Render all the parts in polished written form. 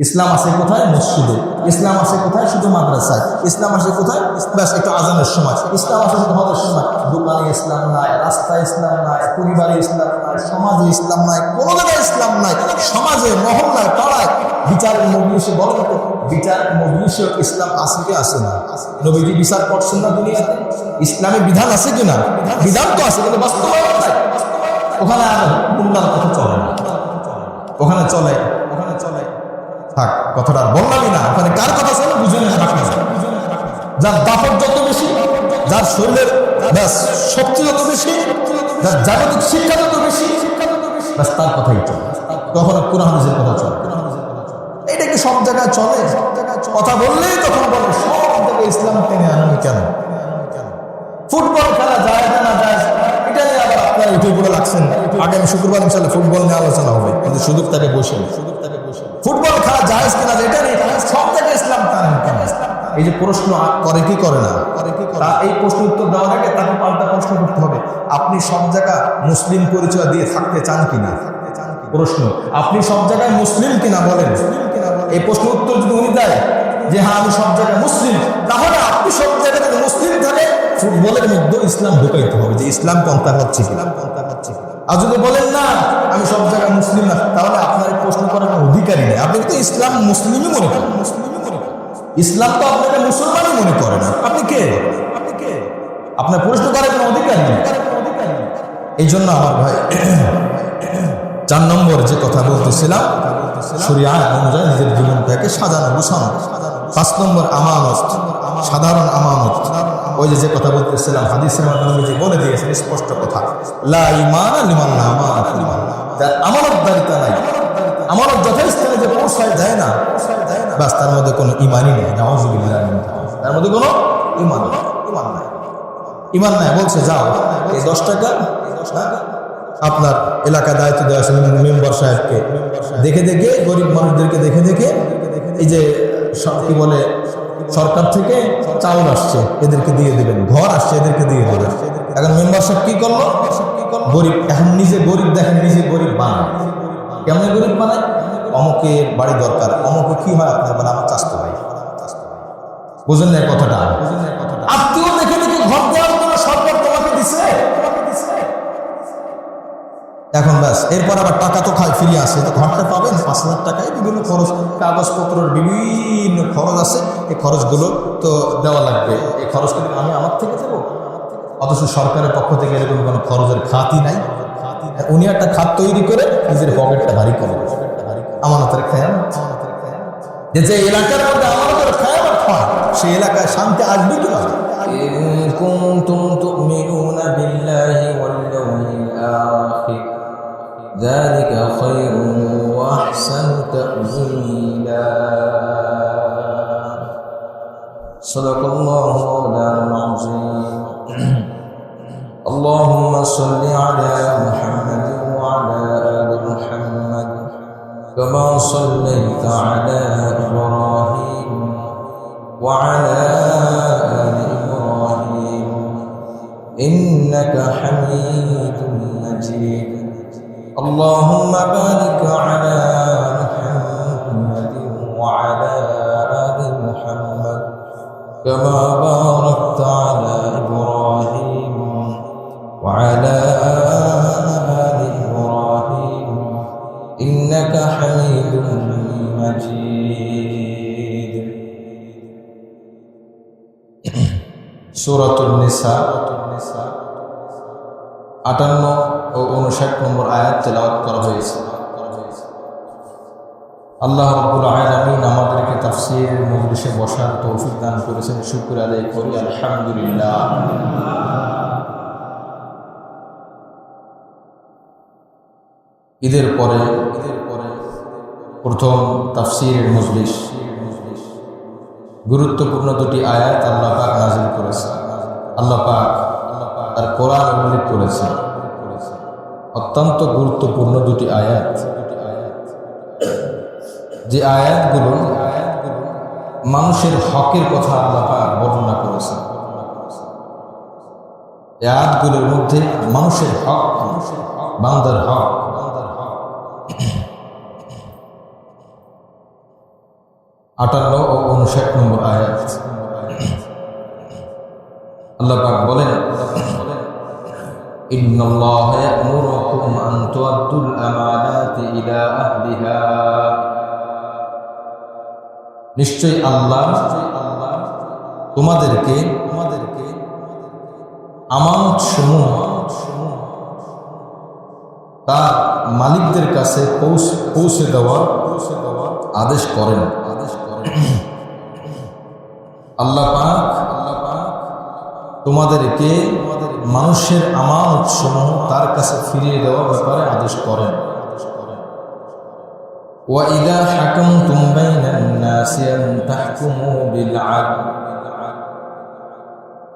ইসলাম আছে কোথায়? মসজিদে। ইসলাম আছে কোথায়? শুধু মাদ্রাসায়। ইসলাম আছে কোথায়? ব্যাস একটু আজানের সময়। ইসলাম আছে শুধু হজের সময়। দোকানে ইসলাম নাই, রাস্তায় ইসলাম নাই, পরিবারে ইসলাম নাই, সমাজে ইসলাম নাই, কোনো জায়গায় ইসলাম নাই। সমাজে, মহল্লায়, পাড়ায়, বিচারের মজলিসে, বলেন তো বিচারের মজলিসে ইসলাম আছে কি আছে না? নবীজি বিচার করছেন না দুনিয়াতে? ইসলামে বিধান আছে কিনা? বিধান তো আছে, কিন্তু বাস্তবায়ন নাই। ওখানে আর উন্নার কথা চলে না। ওখানে চলে থাক, কথাটা আর বললামই না। ওখানে কার কথা চলে বুঝে না, রাখা যায়। যার দাপট যত বেশি, যার শরীরের ব্যাস শক্তি যত বেশি, যার জাগতিক শিক্ষা যত বেশি, ব্যাস তার কথাই চলে। তখন কোরআন হাদিসের কথা চলে। এটা কি সব জায়গায় চলে? কথা বললেই তখন বলে সব জায়গায় ইসলাম টেনে আনেন কেন? ফুটবল খেলা যায় না যায়, এটা নিয়ে আবার আপনারা উঠে পড়ে লাগছেন। আগামী শুক্রবার ইনশাআল্লাহ ফুটবল নিয়ে আলোচনা হবে, কিন্তু সুযোগ তাকে বসে ফুটবল খেলা যায় কিনা, এটা নিয়ে সব জায়গায় ইসলাম টানেন কেন? এই যে প্রশ্ন করে কি করে না, এই প্রশ্ন উত্তর দেওয়ার আগে তাকে পাল্টা প্রশ্ন করতে হবে, আপনি সব জায়গায় মুসলিম পরিচয় দিয়ে থাকতে চান কিনা? প্রশ্ন, আপনি সব জায়গায় মুসলিম কিনা বলেন। এই প্রশ্ন উত্তর যদি উনি দেয় যে হ্যাঁ আমি সব জায়গায় মুসলিম, তাহলে আপনি সব জায়গায় যদি মুসলিম থাকে ফুটবলের মধ্যে ইসলাম ঢুকাইতে হবে, যে ইসলাম পন্থা হচ্ছে। আর যদি বলেন না আমি সব জায়গায় মুসলিম না, তাহলে আপনার প্রশ্ন করার অধিকারই নেই। আপনি তো ইসলাম মুসলিমই মনে করেন, ইসলাম তো আপনাকে মুসলমানই মনে করে না। আপনি কে? আপনার প্রশ্ন করার কোনো অধিকার নেই। এই জন্য আমার ভাই 4 নম্বর যে কথা বলতেছিলাম, শরিয়াত অনুযায়ী নিজের জীবনটাকে সাজানো গুছানো। 5 নম্বর আমানত, সাধারণ আমানত। ওই যে কথা বলতেছিলাম হাদিসের মাধ্যমে যে বলে দিয়েছেন স্পষ্ট কথা, লা ঈমান লিমান লা আমানাত লিমান, যার আমানতদারিতা নাই, আমানত যথাস্থানে যে পৌঁছায় দেয় না, বাস তার মধ্যে কোনো ঈমানই নেই। নাউযুবিল্লাহ, তার মধ্যে কোনো ঈমান নাই। বলছে যাও এই 10 টাকা আপনার এলাকা দায়িত্ব দেওয়া আছে মেম্বার সাহেবকে, দেখে গরিব মানুষদেরকে দেখে এই যে কি বলে সরকার থেকে চাউল আসছে এদেরকে দিয়ে দেবেন, ঘর আসছে এদেরকে দিয়ে দেবেন। এখন মেম্বার সাহেব কি করলো? গরিব, এখন নিজে গরিব দেখেন, নিজে গরিব বানায়। কেমন গরিব বানায়? অমুকে বাড়ি দরকার, অমুকে কি হয় আপনার বলে আমার চাস্তো ভাই। বুঝলেন না কথাটা? আত্মীয় দেখে ঘর দেওয়ার জন্য সরকার তোমাকে দিছে। এখন ব্যাস এরপর আবার টাকা তো খায় ফিরে আসে, তো ঘরটা পাবেন 5,000 টাকায় বিভিন্ন খরচ, কাগজপত্রের বিভিন্ন খরচ আছে, এই খরচগুলো তো দেওয়া লাগবে। এই খরচ কিন্তু আমি আমার থেকে দেবো, অথচ সরকারের পক্ষ থেকে এরকম কোনো খরচের খাতই নাই। উনি একটা খাত তৈরি করে নিজের পকেটটা ভারী করে, আমানতের খেয়ানত। যে এলাকার মধ্যে আমানতের খেয়ানত হয়, সেই এলাকায় শান্তি আসবে কিনা? إن كنتم تؤمنون بالله واليوم الآخر ذلك خير وأحسن تأويلا صدق الله مولانا العظيم اللهم صل على محمد وعلى آل محمد كما صليت على إبراهيم وعلى آل إبراهيم إنك حميد مجيد اللهم بارك على محمد وعلى آل محمد كما باركت على إبراهيم وعلى آل إبراهيم إنك حميد مجيد সূরাতুন নিসা 58 ও 59 নম্বর আয়াত তেলাওয়াত করা হয়েছে। আল্লাহ রাব্বুল আলামিন আমাদেরকে তাফসীরের মজলিসে বসার তৌফিক দান করেছেন, শুকর আদায় করি আলহামদুলিল্লাহ। ঈদের পরে প্রথম তাফসীরের মজলিস, গুরুত্বপূর্ণ 2টি আয়াত আল্লাহ পাক নাযিল করেছেন। আল্লাহ পাক তার কোরআন উল্লেখ করেছেন, অত্যন্ত গুরুত্বপূর্ণ 2টি আয়াত। যে আয়াতগুলো মানুষের হকের কথা আল্লাহ পাক বর্ণনা করেছেন। এই আয়াতগুলোর মধ্যে মানুষের হক, বান্দার হক, 58 ও 59 নম্বর আয়াত। আল্লাহ পাক বলেন, ইন্নাল্লাহা ইয়া'মুরুকুম আন তু'আদ্দুল আমানাতি ইলা আহলিহা, নিশ্চয় আল্লাহ তোমাদেরকে আমানত সমূহ তার মালিকদের কাছে পৌঁছে দেওয়ার আদেশ করেন। আল্লাহ পাক তোমাদেরকে মানুষের আমানত সমূহ তার কাছে ফিরিয়ে দেওয়ার ব্যাপারে আদেশ করেন। وَإِذَا حَكَمْتُمْ بَيْنَ النَّاسِ أَن تَحْكُمُوا بِالْعَدْلِ,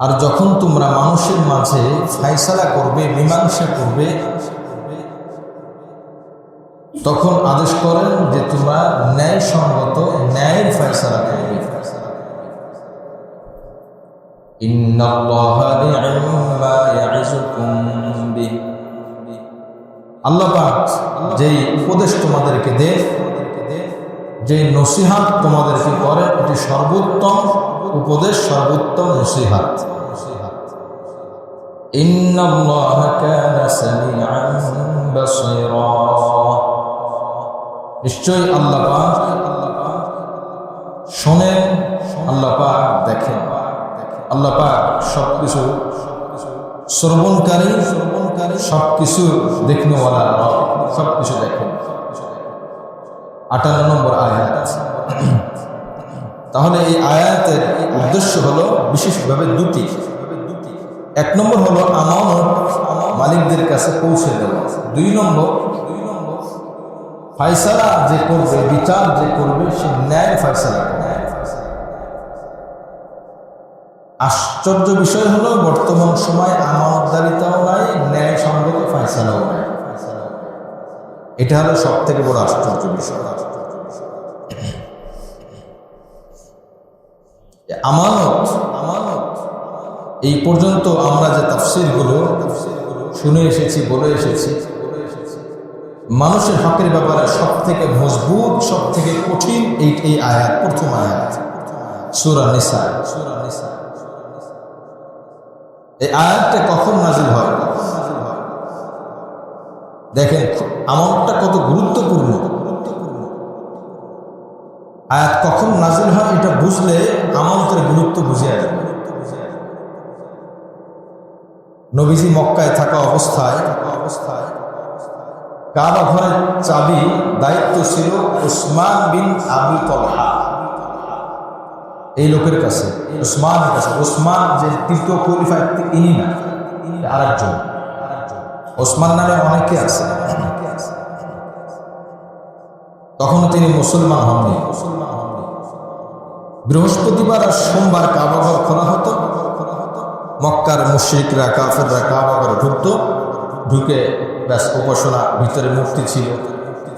আর যখন তোমরা মানুষের মাঝে ফায়সালা করবে, মীমাংসা করবে, তখন আদেশ করেন যে তোমরা ন্যায়সঙ্গত ন্যায়ের ফায়সালা করবে। ইন্নাল্লাহা নি'ম্মা ইয়া'iজুকুম বিহি, আল্লাহ পাক যেই উপদেশ তোমাদেরকে দেন, যে নসিহত তোমাদেরকে করেন, এটি সর্বোত্তম উপদেশ, সর্বোত্তম নসিহত। ইন্নাল্লাহা কানা সামিআন বাসীরা, নিশ্চয়ই আল্লাহ পাক শোনেন, আল্লাহ পাক দেখেন। আল্লাহ পাক সবকিছু শ্রবণকারী, সবকিছু দেখনেওয়ালা, সবকিছু দেখেন। 58 নম্বর আয়াত। তাহলে এই আয়াতের উদ্দেশ্য হলো বিশেষভাবে দুটি। এক নম্বর হলো আমানত মালিকদের কাছে পৌঁছে দেওয়া। 2 নম্বর ফায়সালা যে করবে, বিচার যে করবে, সে ন্যায় ফায়সালা করবে। আশ্চর্য বিষয় হলো বর্তমান সময় আমানতদারিতাও নাই, ন্যায়সঙ্গত ফায়সালাও নাই। এটা হলো সব থেকে বড় আশ্চর্য বিষয়। আমানত এই পর্যন্ত আমরা যে তাফসীরগুলো শুনে এসেছি, বলে এসেছি, মানুষের হকের ব্যাপারে সব থেকে মজবুত, সব থেকে কঠিন এই আয়াত, প্রথম আয়াত সূরা নিসা। এই আয়াতটা কখন নাজিল হয়? দেখেন আমানতটা কত গুরুত্বপূর্ণ। আয়াত কখন নাজিল হয় এটা বুঝলে আমানতের গুরুত্ব বুঝে যাবে। নবীজি মক্কায় থাকা অবস্থায় কাবা ঘরের চাবি দায়িত্ব ছিল উসমান বিন আবু তালহা, এই লোকের কাছে, উসমানের কাছে। উসমান যে তৃতীয় খলিফা, ইনি না, আরেকজন। ওসমান নামে অনেকে আছে। তখন তিনি মুসলমান হননি। বৃহস্পতিবার আর সোমবার কাবা ঘর খোলা হতো। মক্কার মুশরিকরা, কাফেররা কাবা ঘরে ঢুকত, ঢুকে ব্যাস উপাসনা, ভিতরে মূর্তি ছিল,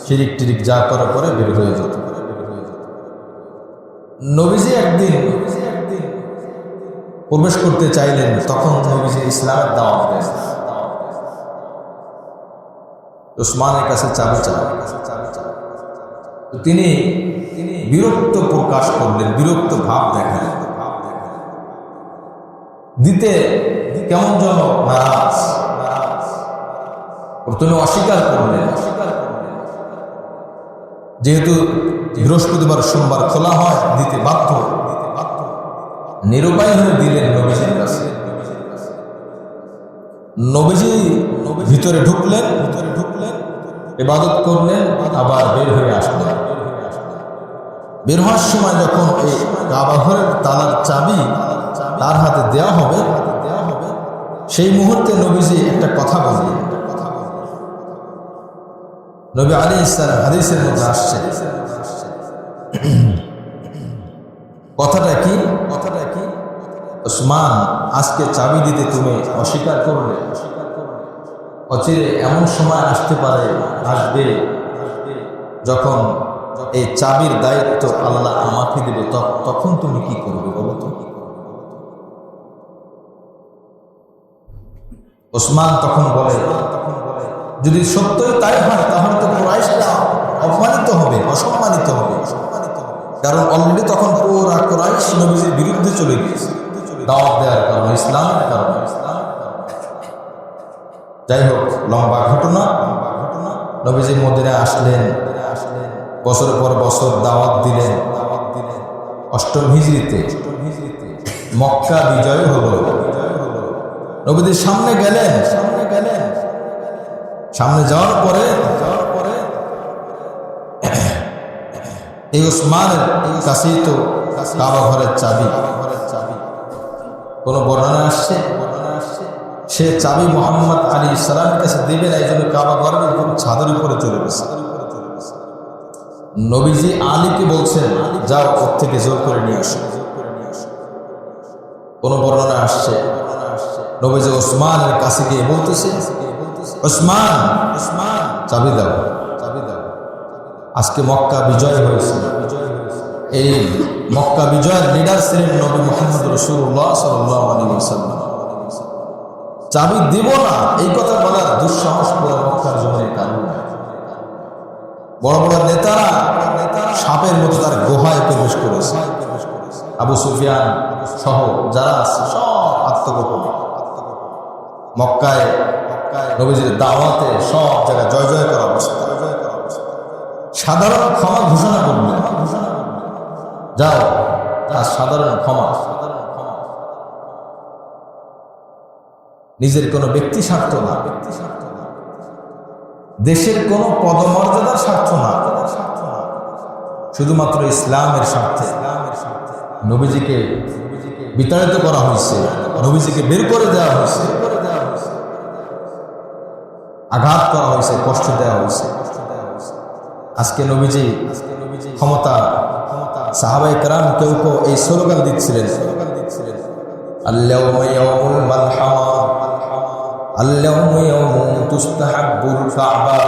শিরিক টিরিক যা করার পরে বের হয়ে যেত। নবীজি একদিন প্রবেশ করতে চাইলেন, তখন নবীজি ইসলামের দাওয়াত দেন। উসমানের কাছে চাবি চান। তিনি বিরক্ত প্রকাশ করলেন, বিরক্ত ভাব দেখালেন, দিতে কেমন যেন নারাজ। প্রথমে অস্বীকার করলেন, যেহেতু বৃহস্পতিবার সোমবার খোলা হয়, দিতে বাধ্য। নিরুপায় হয়ে দিলেন নবীজির কাছে। নবীজি ভিতরে ঢুকলেন, ইবাদত করলেন, আবার বের হয়ে আসলেন। বের হওয়ার সময় যখন এই কাবা ঘরের তালার চাবি তার হাতে দেওয়া হবে, সেই মুহূর্তে নবীজি একটা কথা বললেন। নবী আলাইহিস সালাম হাদিসের মধ্যে আসছে। কথাটা কি? উসমান, আজকে চাবি দিতে তুমি অস্বীকার করলে, অচিরে এমন সময় আসতে পারে, আসবে, যখন এই চাবির দায়িত্ব আল্লাহ আমাকে দেবে, তখন তুমি কি করবে বলো তো? উসমান তখন বলে, যদি সত্যই তাই হয় তাহলে তো কুরাইশরা অপমানিত হবে, অসম্মানিত হবে, কারণ অলরেডি তখন পুরা কুরাইশ নবীজির বিরুদ্ধে চলে গিয়েছে দাওয়াত দেওয়ার কারণে, ইসলামের কারণে। যাই হোক, লম্বা ঘটনা। নবীজি মদিনায় আসলেন, বছরের পর বছর দাওয়াত দিলেন। 8ম হিজরিতে মক্কা বিজয় হলো। নবীজির সামনে গেলেন। সামনে যাওয়ার পরে এই ওসমানের কাছেই তো কাবা ঘরের চাবি। কোন বর্ণনা আসছে সে চাবি মোহাম্মদ আলী ইসলামের কাছে দেবেন, এই জন্য কাবা ঘরের উপর ছাদের উপরে চলে গেছে। নবীজি আলীকে বলছেন, যাও ওর থেকে জোর করে নিয়ে আসো। কোন বর্ণনা আসছে নবীজি ওসমানের কাছে গিয়ে বলতেছে, ওসমান চাবি দাও। আজকে মক্কা বিজয় হয়েছে। এই মক্কা বিজয়ের লিডার ছিলেন নবী মুহাম্মদ রাসূলুল্লাহ সাল্লাল্লাহু আলাইহি ওয়াসাল্লাম। চাবি দিব না এই কথা বলার দুঃসাহস পুরো মক্কার জমিনে কারণ। বড় বড় নেতারা সাপের মতো তার গুহায় প্রবেশ করেছে। আবু সুফিয়ান সহ যারা আছে সব আত্মগোপনে মক্কায় নবীজির দাওয়াতে সব জায়গায় জয় জয় করা অবস্থা। সাধারণ ক্ষমা ঘোষণা করলেন, যাও তার সাধারণ ক্ষমা। নিজের কোনো ব্যক্তি স্বার্থ না, দেশের কোনো পদমর্যাদার স্বার্থ না, শুধুমাত্র ইসলামের স্বার্থে নবীজিকে বিতাড়িত করা হয়েছে, নবীজিকে বের করে দেওয়া হয়েছে, আঘাত করা হয়েছে, কষ্ট দেওয়া হয়েছে। আজকে নবীজি ক্ষমতা, সাহাবায়ে কেরাম কেউ কেউ এই স্লোগান দিচ্ছিলেন, আল-ইয়াউমা ইয়াউমুল মালহামা, আল-ইয়াউমা ইয়াউমুন তুস্তাহাব্বুল কাবা,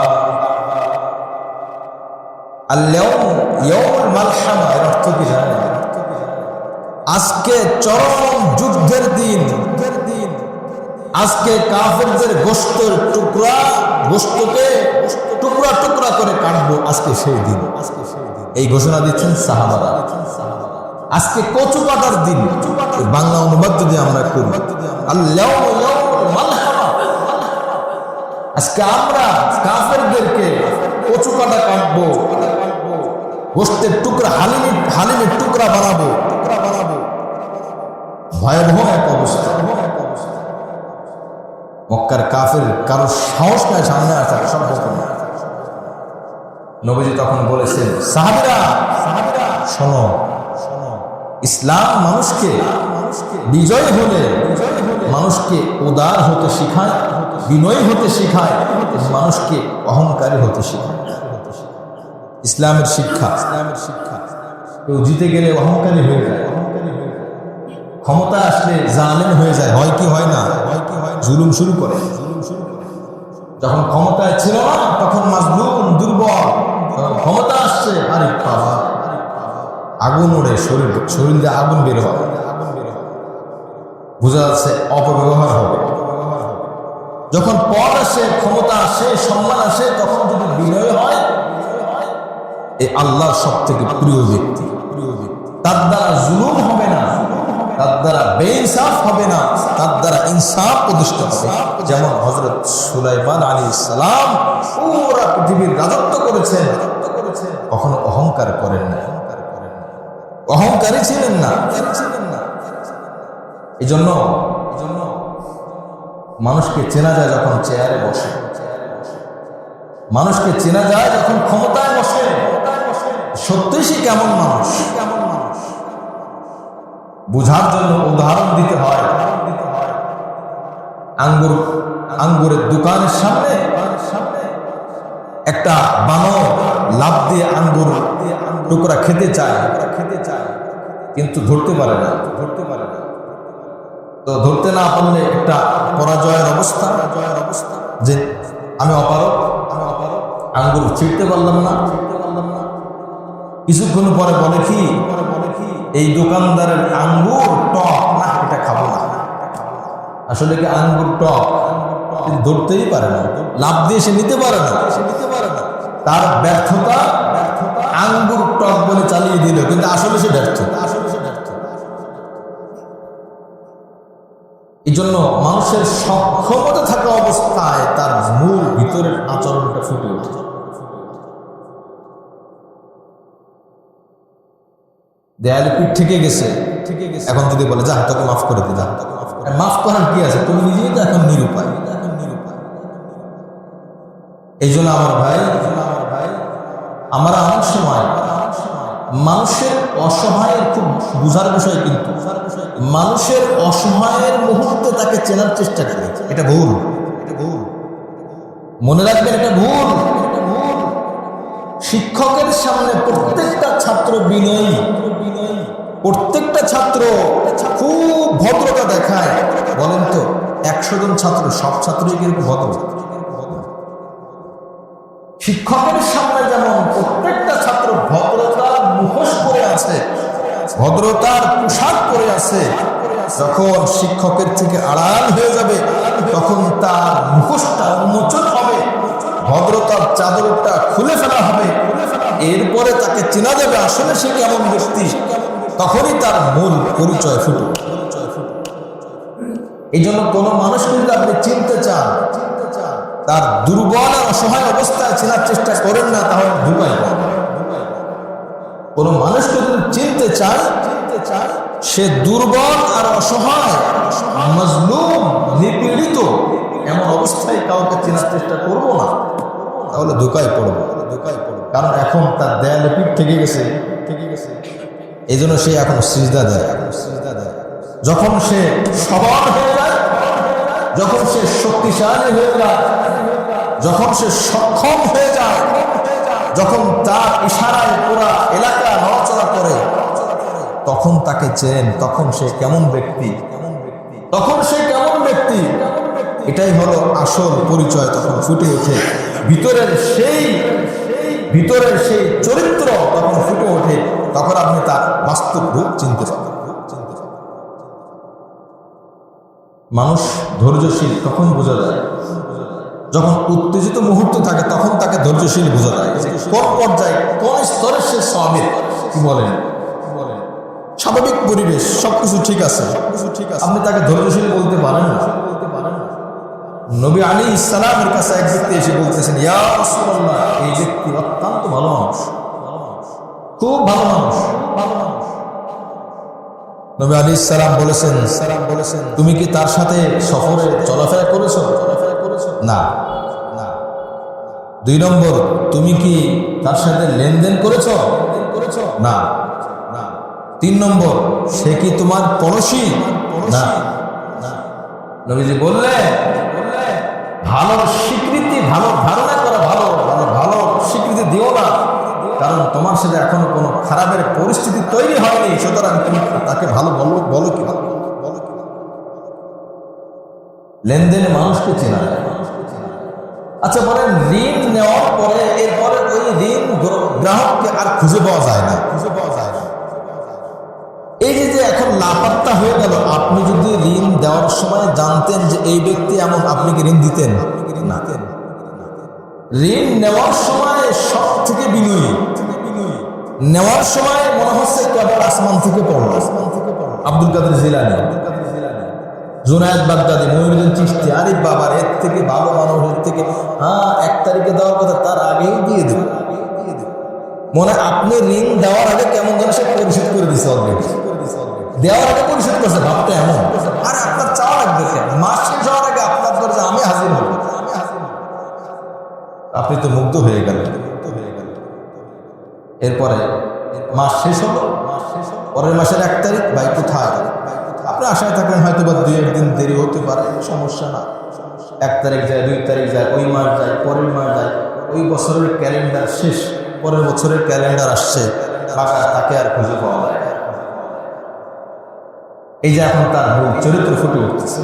আল-ইয়াউমা ইয়াউমুল মালহামা। এর অর্থ কি জানেন? আজকে চরম যুদ্ধের দিন। আজকে কাফেরদের গোশতের গোশতকে টুকরা টুকরা করে কাটবো, আজকে সেই দিন। এই ঘোষণা দিচ্ছেন সাহাবারা। আজকে কচু কাটার দিন। বাংলা অনুবাদ যদি আমরা করি, আজকে আমরা কাফেরদেরকে কচু কাটা কাটবো, গোশতের টুকরা হালিমের টুকরা বানাবো। ভয়াবহ এক অবস্থা। মক্কার কাফের কারো সাহস নাই সামনে আসার, সম্ভব না। নবীজি তখন বলেছেন, সাহাবীরা শোনো, ইসলাম মানুষকে বিজয় হলে মানুষকে উদার হতে শিখায়, বিনয়ী হতে শিখায়, মানুষকে অহংকারী হতে শিখায়। ইসলামের শিক্ষা। কেউ জিতে গেলে অহংকারী হয়ে যায়, ক্ষমতা আসলে জালেম হয়ে যায়। হয় কি হয় না? জুলুম শুরু করে। যখন ক্ষমতায় ছিল না তখন মাজলুম, দুর্বল। ক্ষমতা আসছে, আরে বাবা, আগুন ওড়ে, শরীর দিয়ে আগুন বের হয়, বোঝা যাচ্ছে অপব্যবহার হবে। যখন পদ আসে, ক্ষমতা আসে, সম্মান আসে, তখন যদি বিনয় হয়, এই আল্লাহর সব থেকে প্রিয় ব্যক্তি। তার দ্বারা জুলুম হবে না, তার দ্বারা বেইনসাফ হবে না, তার দ্বারা ইনসাফ প্রতিষ্ঠা হবে। যেমন হযরত সুলাইমান আলাইহিস সালাম পুরো পৃথিবীর রাজত্ব করেছেন, কখনো অহংকার করেন না, অহংকারী ছিলেন না। এই জন্য মানুষকে চেনা যায় যখন চেয়ারে বসে, মানুষকে চেনা যায় যখন ক্ষমতায় বসে। সত্যি সে কেমন মানুষ বুঝার জন্য উদাহরণ দিতে হয়। আঙ্গুরের দোকানের সামনে একটা বানর লাফ দিয়ে আঙ্গুর টুকরা খেতে চায়, কিন্তু ধরতে পারে না। তো ধরতে না পারলে একটা পরাজয়ের অবস্থা, যে আমি অপারক, আঙ্গুর ছিঁড়তে পারলাম না। কিছুক্ষণ পরে বলে কি, এই দোকানদারের আঙ্গুর টক না, এটা খাবো না। আসলে কি আঙ্গুর টক, ধরতেই পারে না, লাভ দিয়ে সে নিতে পারে না। তার ব্যর্থতা আঙ্গুর টক বলে চালিয়ে দিল, কিন্তু জন্য মানুষের সক্ষমতা থাকা অবস্থায় তার মূল ভিতরের আচরণটা ফুটে ওঠে। দেয়ালে পিঠ থেকে গেছে, এখন যদি বলে যা তোকে মাফ করে দি, যা মাফ করার কি আছে, তুমি নিজেই তো এখন নিরুপায়। এই জন্য আমার ভাই, আমরা অনেক সময় মানুষের অসহায়ের খুব বুঝার বিষয়, কিন্তু মানুষের অসহায়ের মুহূর্তে তাকে চেনার চেষ্টা করে, এটা ভুল। মনে রাখবেন, এটা ভুল। শিক্ষকের সামনে প্রত্যেকটা ছাত্র বিনয়ী, প্রত্যেকটা ছাত্র খুব ভদ্রতা দেখায়। বলেন তো 100 জন ছাত্র, সব ছাত্রই কিন্তু ভদ্র? শিক্ষকের সামনে যেমন প্রত্যেকটা ছাত্র ভদ্রতার মুখোশ পরে আছে, ভদ্রতার পোশাক পরে আছে, যখন শিক্ষকের থেকে আড়াল হয়ে যাবে তখন তার মুখোশটা উন্মোচন হবে, ভদ্রতার চাদরটা খুলে ফেলা হবে, এরপরে তাকে চেনা যাবে আসলে সে কেমন ব্যক্তি, তখনই তার মূল পরিচয় ফুটে। এই জন্য কোনো মানুষকে যদি আপনি চিনতে চান, তার দুর্বল আর অসহায় অবস্থায় চেনার চেষ্টা করেন না, তাহলে ধোঁকায় পড়বেন। কোনো মানুষকে যদি চিনতে চান, সে দুর্বল আর অসহায়, মজলুম, নিপীড়িত, এমন অবস্থায় কাউকে চেনার চেষ্টা করবো না, তাহলে ধোঁকায় পড়বো। কারণ এখন তার দেয়ালে পিঠ থেকে গেছে, এই জন্য সে এখন সিজদা দেয়। যখন সে সবল হয়ে যায়, যখন সে শক্তিশালী হয়ে যায়, যখন সে সক্ষম হয়ে যায়, যখন তার ইশারায় পুরা এলাকা নড়াচড়া করে, তখন তাকে চেনেন, তখন সে কেমন ব্যক্তি, এটাই হলো আসল পরিচয়। তখন ফুটে ওঠে ভিতরের সেই চরিত্র, তখন ফুটে ওঠে, তখন আপনি তার বাস্তব রূপ চিনতে পারেন। মানুষ ধৈর্যশীল তখন বোঝা যায়, যখন উত্তেজিত মুহূর্ত থাকে তখন তাকে ধৈর্যশীল বোঝা যায়। কোন পর্যায়ে, কোন স্তরে সে সাবির, কি বলেন, স্বাভাবিক পরিবেশ, সবকিছু ঠিক আছে, আপনি তাকে ধৈর্যশীল বলতে পারেন না। নবী আলাইহিস সালামের কাছে এক ব্যক্তি এসে বলতেছেন, ইয়া রাসূলুল্লাহ, এই ব্যক্তি অত্যন্ত ভালো মানুষ, খুব ভালো মানুষ। নবী আলাইহিস সালাম বলেছেন, তুমি কি তার সাথে সফরে চলাফেরা করেছো? না। 2 নম্বর, তুমি কি তার সাথে লেনদেন করেছো? না। 3 নম্বর, সে কি তোমার পড়োশী? না। নবীজি বললেন, ভালো স্বীকৃতি, ভালো ধারণা করা ভালো, ভালো স্বীকৃতি দিও না, কারণ তোমার সাথে এখনো কোনো খারাপের পরিস্থিতি তৈরি হয়নি, সুতরাং তুমি তাকে ভালো বলো কি? লেনদেনে মানুষকে চেনা যায়। আচ্ছা বলেন, ঋণ নেওয়ার পরে এরপরে ওই ঋণ গ্রাহককে আর খুঁজে পাওয়া যায় না। এই যে এখন লাপাত্তা হয়ে গেল, আপনি যদি ঋণ দেওয়ার সময় জানতেন যে এই ব্যক্তি এমন, আপনি কি ঋণ দিতেন? না। ঋণ নেওয়ার সময় সব থেকে বিনয়ী, নেওয়ার সময় মনে হচ্ছে কেবল আসমান থেকে পড়ল। আব্দুল কাদের জিলানী, জুনায়েদ বাগদাদি, মঈনুদ্দিন চিশতি, আরে বাবার এর থেকে ভালো মানুষ, এর থেকে 1 তারিখে দেওয়ার কথা তার আগেই দিয়ে দেব। মনে আপনি ঋণ দেওয়ার আগে কেমন যেন সে পরিশোধ করে দিচ্ছে, অলরেডি দেওয়ার আগে পরিশোধ করছে, ভাবতে এমন। আরে আপনার চাওয়া লাগবে, মাস শেষ হওয়ার আগে আপনার দরজা আমি হাজির হব, আপনি তো মুগ্ধ হয়ে গেলেন। এরপরে মাস শেষ হলো, পরের মাসের 1 তারিখ, ভাই কোথায়? আপনি আশায় থাকলেন হয়তো বা 2-1 দিন দেরি হতে পারে, সমস্যা না। 1 তারিখ যায়, 2 তারিখ যায়, ওই মাস যায়, পরের মাস যায়, ওই বছরের ক্যালেন্ডার শেষ, পরের বছরের ক্যালেন্ডার আসছে, তাকে আর খুঁজে পাওয়া যায়। এই যে এখন তার মূল চরিত্র ফুটে উঠতেছে।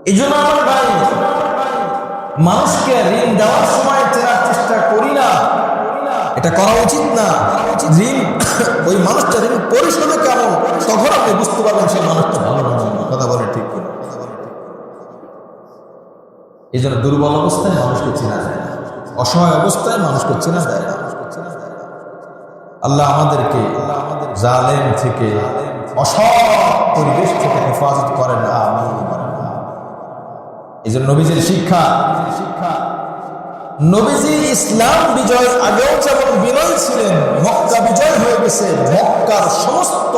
এই জন্য আমার ভাই, মানুষকে ঋণ দেওয়ার সময় চেনার চেষ্টা করি না, এটা করা উচিত না। ঋণ ওই মানুষটা ঋণ পরিশোধে কেমন, তখন আপনি বুঝতে পারবেন সেই মানুষটা ভালো মানুষ। কথা বলে ঠিক কিনা? এই জন্য দুর্বল অবস্থায় মানুষকে চেনা যায় না, অসহায় অবস্থায় মানুষকে চেনা যায় না। আল্লাহ আমাদেরকে জালেম থেকে, অসৎ পরিবেশ থেকে হেফাজত করেন, আমিন। এই জন্য নবীজির শিক্ষা, নবীজি ইসলাম বিজয় আগেও যেমন বিনয় ছিলেন, মক্কা বিজয় হয়ে গেছে, মক্কার সমস্ত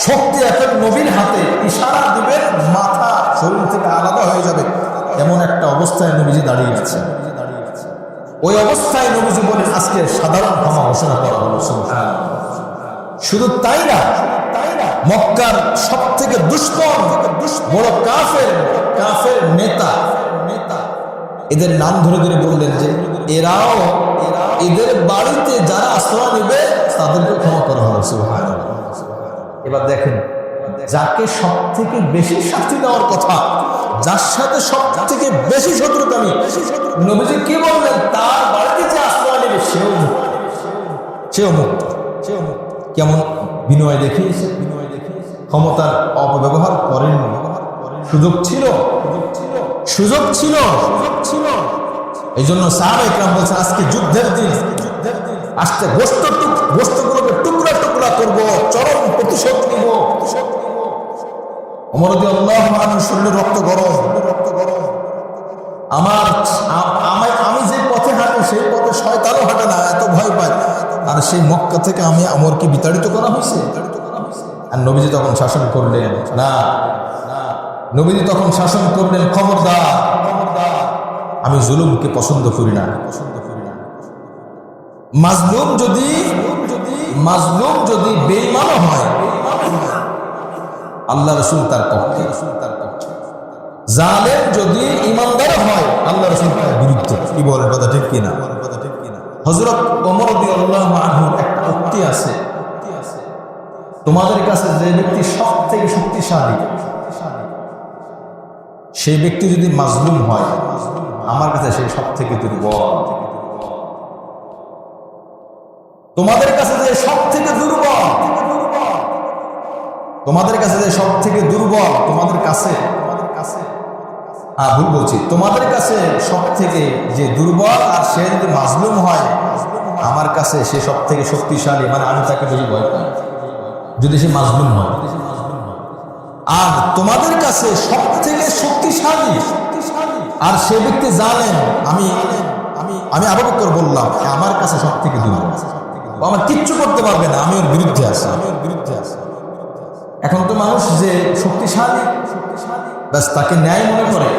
শক্তি এখন নবীর হাতে, ইশারা দিবেন মাথা শরীর থেকে আলাদা হয়ে যাবে, এমন একটা অবস্থায় নবীজি দাঁড়িয়ে আছে। ওই অবস্থায় নবীজি বলেন আজকে সাধারণ ক্ষমা ঘোষণা করা হলো। শুধু তাই না, মক্কার সব থেকে দুশ্মন বড় কাফের নেতা, এদের নাম ধরে ধরে বললেন যে এরাও, এদের বাড়িতে যারা আশ্রয় নেবে তাদেরকে ক্ষমা করা হলো। সুবহানাল্লাহ। এবার দেখেন, যাকে সব থেকে বেশি শাস্তি দেওয়ার কথা, যার সাথে সব থেকে বেশি শত্রুতামি, নবীজি কি বললেন? তার বাড়িতে যে আশ্রয় নেবে সেও মুক্ত। কেমন বিনয় দেখিয়েছে, ক্ষমতার অপব্যবহার করেন। সুযোগ ছিল। এই জন্য সাহাবা ইকরাম বলছেন আজকে যুদ্ধের দিন, আজকে গোশতগুলোকে টুকরা টুকরা করবো, চরম প্রতিশোধ নিব। ওমর রাদিয়াল্লাহু আনহু শরীরে রক্ত গরম। আমি যে পথে হাঁটি সেই পথে শয়তানও হাঁটে না, এত ভয় পায়। আর সেই মক্কা থেকে আমরকে বিতাড়িত করা হয়েছে। আর নবীজি তখন শাসন করলেন না, নবীজি তখন শাসন করলেন খবরদার, আমি জুলুমকে পছন্দ করি না। মাজলুম যদি বেঈমান হয়, আল্লাহ রাসূল তার পক্ষে। জালেম যদি ইমানদার হয়, আল্লাহ রাসূল তার বিরুদ্ধে। কি বলেন, কথা ঠিক কিনা? হযরত ওমর রাদিয়াল্লাহু আনহুর একটা উক্তি আছে, তোমাদের কাছে যে ব্যক্তি সব থেকে শক্তিশালী, সেই ব্যক্তি যদি মাজলুম হয়, আমার কাছে সেই সব থেকে দুর্বল। তোমাদের কাছে যে সব থেকে দুর্বল, তোমাদের কাছে যে সব থেকে দুর্বল, তোমাদের কাছে ভুল বলছি, তোমাদের কাছে সব থেকে যে দুর্বল আর সে যদি মাজলুম হয়, আমার কাছে সে সব থেকে শক্তিশালী, মানে আমি তাকে বেশি ভয় পাই যদি সে মাজলুম হয়। আর তোমাদের কাছে সব থেকে শক্তিশালী আর সে ব্যক্তি জানেন, আমি আবু বকর বললাম আমার কাছে সব থেকে দুর্বল, আমার কিচ্ছু করতে পারবে না, আমি ওর বিরুদ্ধে আছি। এখন তো মানুষ যে শক্তিশালী ব্যাস তাকে ন্যায় মনে করে।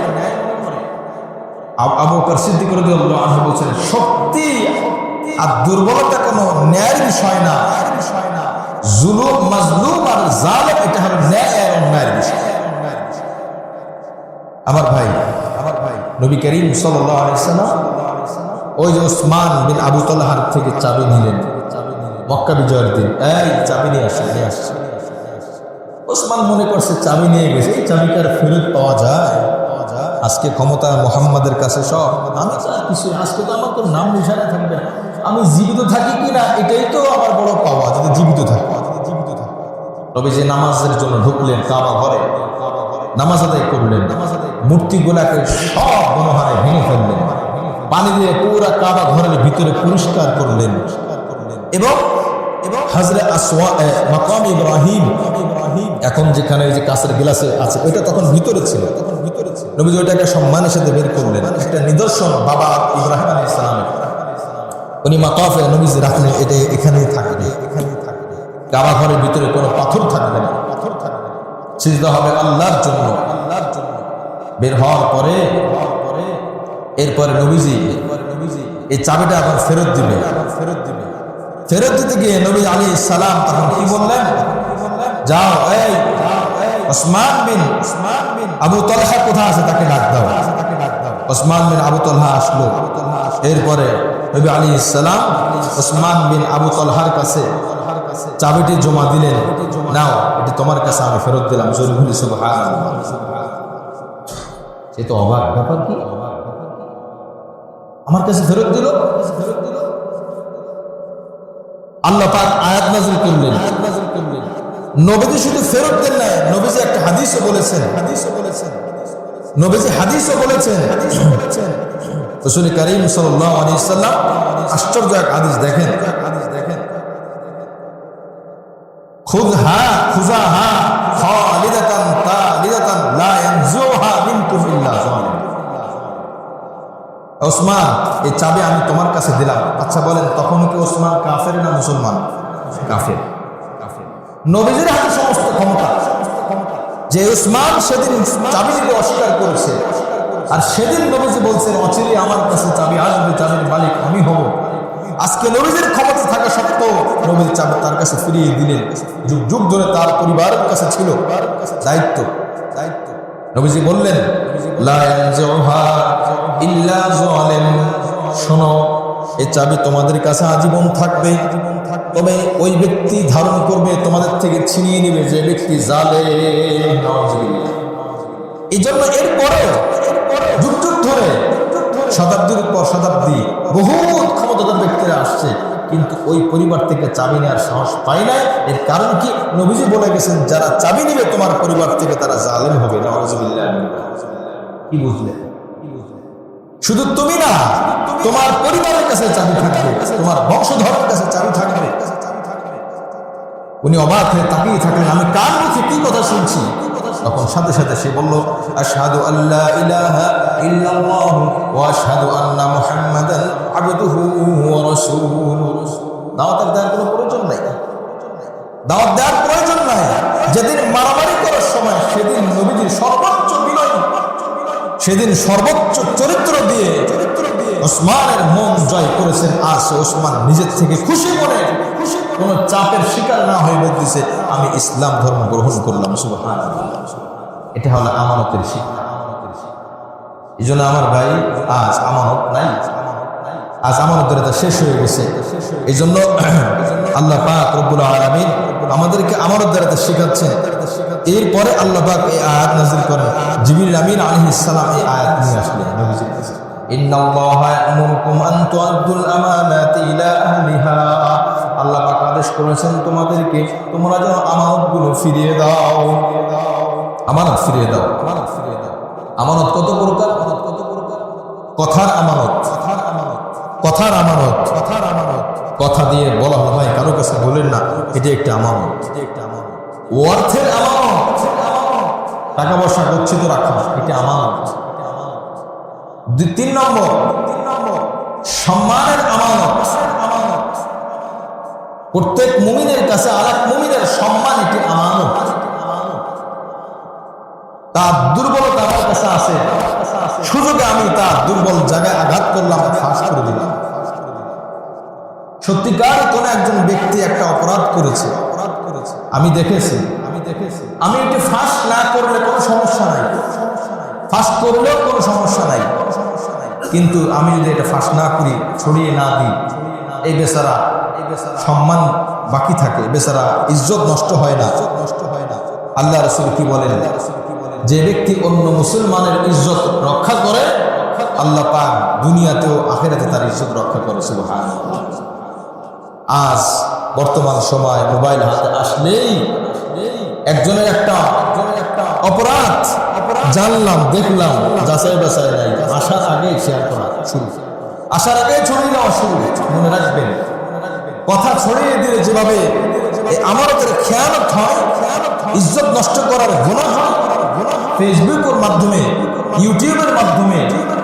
আবু বকর সিদ্দিক রাদিয়াল্লাহু আনহু বলেছেন শক্তি আর দুর্বলতা কোনো ন্যায়ের বিষয় না, জুলুম, মাজলুম আর জালেম এটা হলো ন্যায় আর অন্যায়ের বিষয়। আমার ভাই নবী করিম সাল্লাল্লাহু আলাইহি ওয়াসাল্লাম ওই যে ওসমান বিন আবু তালহার থেকে চাবি নিলেন মক্কা বিজয়ের দিন, এই চাবি নিয়ে আসছে। ওসমান মনে করছে চাবি নিয়ে গেছে, এই চাবিকার ফেরত পাওয়া যায়? আজকে ক্ষমতা মুহাম্মাদের কাছে সব, আমি কিছু আজকে তো আমার তো নাম নিশানা থাকবে না, আমি জীবিত থাকি কিনা এটাই তো আমার বড় পাওয়া, যদি জীবিত থাকি। তবে যে নামাজের জন্য ঢুকলেন কাবা ঘরে, নামাজ আদায় করলেন, মূর্তিগুলাকে সব মনোহারে ভেঙে ফেললেন, পানি দিয়ে পুরা কাবা ঘরের ভিতরে পরিষ্কার করলেন, এবং হাজরে মাকাম ইব্রাহিম, এখন যেখানে যে কাঁচের গ্লাসে আছে ওইটা তখন ভিতরে ছিল, নবীজি ওইটাকে সম্মানের সাথে বের করলেন, একটা নিদর্শন বাবা ইব্রাহিম আলাইহিস সালামের। উনি মাকাফে নবীজি রাখলেন, এটা এখানেই থাকবে, কাবা ঘরের ভিতরে কোনো পাথর থাকবে না, সিজদা হবে আল্লাহর জন্য। বের হওয়ার পরে এরপরে নবীজি এই চাবিটা এখন ফেরত দিবে। ফেরত দিতে গিয়ে নবী আলাইহিস সালাম তখন কি বললেন? যাও, এই ওসমান বিন আবু তালহা কোথায় আছে তাকে ডাক দাও। ওসমান বিন আবু তালহা আসলো। এরপরে নবী আলাইহিস সালাম ওসমান বিন আবু তালহার কাছে চাবিটি জমা দিলেন, নাও এটি তোমার কাছে আমি ফেরত দিলাম। জোরে বলি সুবহানাল্লাহ। সে তো অবাক ব্যাপার, কি আমার কাছে ফেরত দিল। আল্লাহ পাক আয়াত নাযিল করলেন, নবীজি শুধু ফেরত দেন না, নবীজি একটা হাদিসও বলেছেন, নবীজি হাদিসও বলেছেন। রাসূল কারীম সাল্লাল্লাহু আলাইহি ওয়াসাল্লাম আশ্চর্য এক হাদিস দেখেন, খুযহা ওসমান এই চাবি আমি তোমার কাছে দিলাম। আচ্ছা বলেন তখন কি ওসমান কাফের না মুসলমান? কাফের। নবীজির হাতে সমস্ত ক্ষমতা, যে উসমান সেদিন চাবি দিতে অস্বীকার করেছে, আর সেদিন নবীজি বলছেন অচিরে আমার কাছে চাবি আসবে, চাবির মালিক আমি হব। আজকে নবীজির ক্ষমতা থাকা সত্ত্বেও নবীর চাবি তার কাছে ফিরিয়ে দিলেন। যুগ যুগ ধরে তার পরিবারের কাছে ছিল দায়িত্ব। নবীজি বললেন লা ইয়ানজুহা ইল্লা যালিম, শোনো এই চাবি তোমাদের কাছে আজীবন থাকবে, তবে ওই ব্যক্তি ধারণ করবে, তোমাদের থেকে ছিনিয়ে নেবে যে ব্যক্তি জালেম। নাউজুবিল্লাহ। এই জন্য এরপরে যুগ যুগ ধরে শতাব্দীর পর শতাব্দী বহুত ক্ষমতাধর ব্যক্তিরা আসছে, কিন্তু ওই পরিবার থেকে চাবি নেওয়ার সাহস পায় নাই। এর কারণ কি? নবীজি বলে গেছেন যারা চাবি নেবে তোমার পরিবার থেকে তারা জালেম হবে। নাউজুবিল্লাহ। কি বুঝলে? শুধু তুমি না, তোমার পরিবারের কাছে চাবি থাকবে, তোমার বংশধরের কাছে চাবি থাকবে। উনি অবাক হয়ে তাকিয়ে থাকলেন, আমি কার মুখে কি কথা শুনছি? তখন সাথে সাথে সে বলল আশহাদু আল্লা ইলাহা ইল্লাল্লাহ ওয়া আশহাদু আন্না মুহাম্মাদান আবদুহু ওয়া রাসূলুহু। দাওয়াত দেওয়ার কোনো প্রয়োজন নাই, দাওয়াত দেওয়ার প্রয়োজন নাই। যেদিন মারামারি করার সময় সেদিন নবীজির সর্বোচ্চ বিনয়, সেদিন সর্বোচ্চ চরিত্র দিয়ে ওসমানের মন জয় করেছেন। আজ ওসমান নিজের থেকে খুশি মনে কোন চাপের শিকার না হয়ে বলতেছে আমি ইসলাম ধর্ম গ্রহণ করলাম। সুবহানাল্লাহ। এটা হলো আমানতের শিক্ষা। এই জন্য আমার ভাই আজ আমানত নাই, আজ আমানতের এটা শেষ হয়ে গেছে। এই জন্য আল্লাহ পাক রব্বুল আলামিন আমাদেরকে আমানত দ্বারা শেখাচ্ছেন। এরপরে আল্লাহ পাক এই আয়াত নাযিল করেন, জিবরিল আমিন আলাইহিস সালাম এই আয়াত নিয়ে আসলেন নবীজির কাছে। ইন্নাল্লাহা ইয়া'মুরুকুম আন তু'আদ্দুল আমানাতি ইলা আহলিহা। আল্লাহ পাক আদেশ করেছেন তোমাদেরকে তোমরা যেন আমানতগুলো ফিরিয়ে দাও। আমানত ফিরিয়ে দাও। আমানত কত প্রকার? কথার আমানত, কথার আমানত, কথা দিয়ে বলা হয় ভাই কারো কাছে বলেন না, এটা একটা আমানত। অর্থের আমানত, টাকা পয়সা গচ্ছিত রাখা, এটা আমানত। 3 নম্বর সম্মানের আমানত। প্রত্যেক মুমিনের কাছে আরেক মুমিনের সম্মান একটি আমানত। তার দুর্বলতা আমার কাছে আছে, সুযোগে আমি তার দুর্বল জায়গায় আঘাত করলাম, ফাঁস করে দিলাম। সত্যিকার কোন একজন ব্যক্তি একটা অপরাধ করেছে, আমি দেখেছি, আমি এটি ফাঁস না করলে কোনো সমস্যা নাই, ফাঁস করলেও কোনো সমস্যা নাই, কিন্তু আমি যদি এটা ফাঁস না করি, ছড়িয়ে না দিই, এই বেচারা সম্মান বাকি থাকে, বেচারা ইজ্জত নষ্ট হয় না। আল্লাহ রাসূল কি বলেন? যে ব্যক্তি অন্য মুসলমানের ইজ্জত রক্ষা করে আল্লাহ পাক দুনিয়াতেও আখিরাতে তার ইজ্জত রক্ষা করে। সুবহানাল্লাহ। আজ বর্তমান সময় মোবাইল হাতে আসলেই একজনের একটা অপরাধ জানলাম, দেখলাম, যাচাই বাছাই নাই, আসার আগে শেয়ার করা শুরু, আসার আগে ছড়িয়ে দেওয়া শুরু। মনে রাখবেন, কথা ছড়িয়ে দিলে যেভাবে আমানতের খেয়ানত হয়, ইজ্জত নষ্ট করার গুনাহ হয়, ফেসবুকের মাধ্যমে, ইউটিউবের মাধ্যমে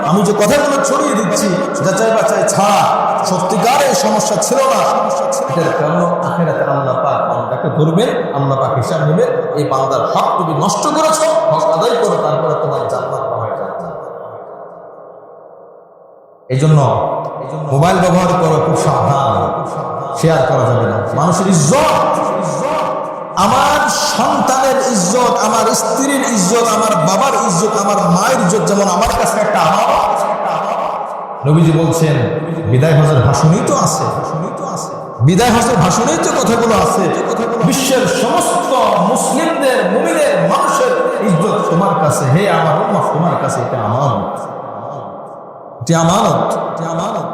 আমি যে কথাগুলো ছড়িয়ে দিচ্ছি যাচাই বাছাই ছাড়া সত্যিকার এই সমস্যা ছিল না। এটার কারণ আখিরাতে আল্লাহ পাক বান্দাকে ধরবেন, আল্লাহ পাক হিসাব নেবেন। এই বান্দার হক তুমি নষ্ট করেছো, হক আদায় করো, তারপরে তোমার জান্নাত পাওয়া যাবে। এই জন্য মোবাইল ব্যবহার করো খুব সাবধান, শেয়ার করা যাবে না। মানুষের ইজ্জত, আমার সন্তানের ইজ্জত, আমার স্ত্রীর ইজ্জত, আমার বাবার ইজ্জত, আমার মায়ের ইজ্জত যেমন আমার কাছে একটা আমানত। নবীজি বলছেন বিদায় হজের ভাষণেই তো আছে, বিদায় হজের ভাষণেই তো কথাগুলো আছে। বিশ্বের সমস্ত মুসলিমদের, মুমিনের, মানুষের ইজ্জত তোমার কাছে, হে আমার উম্মত, তোমার কাছে এটা আমানত, এটা আমানত, এটা আমানত।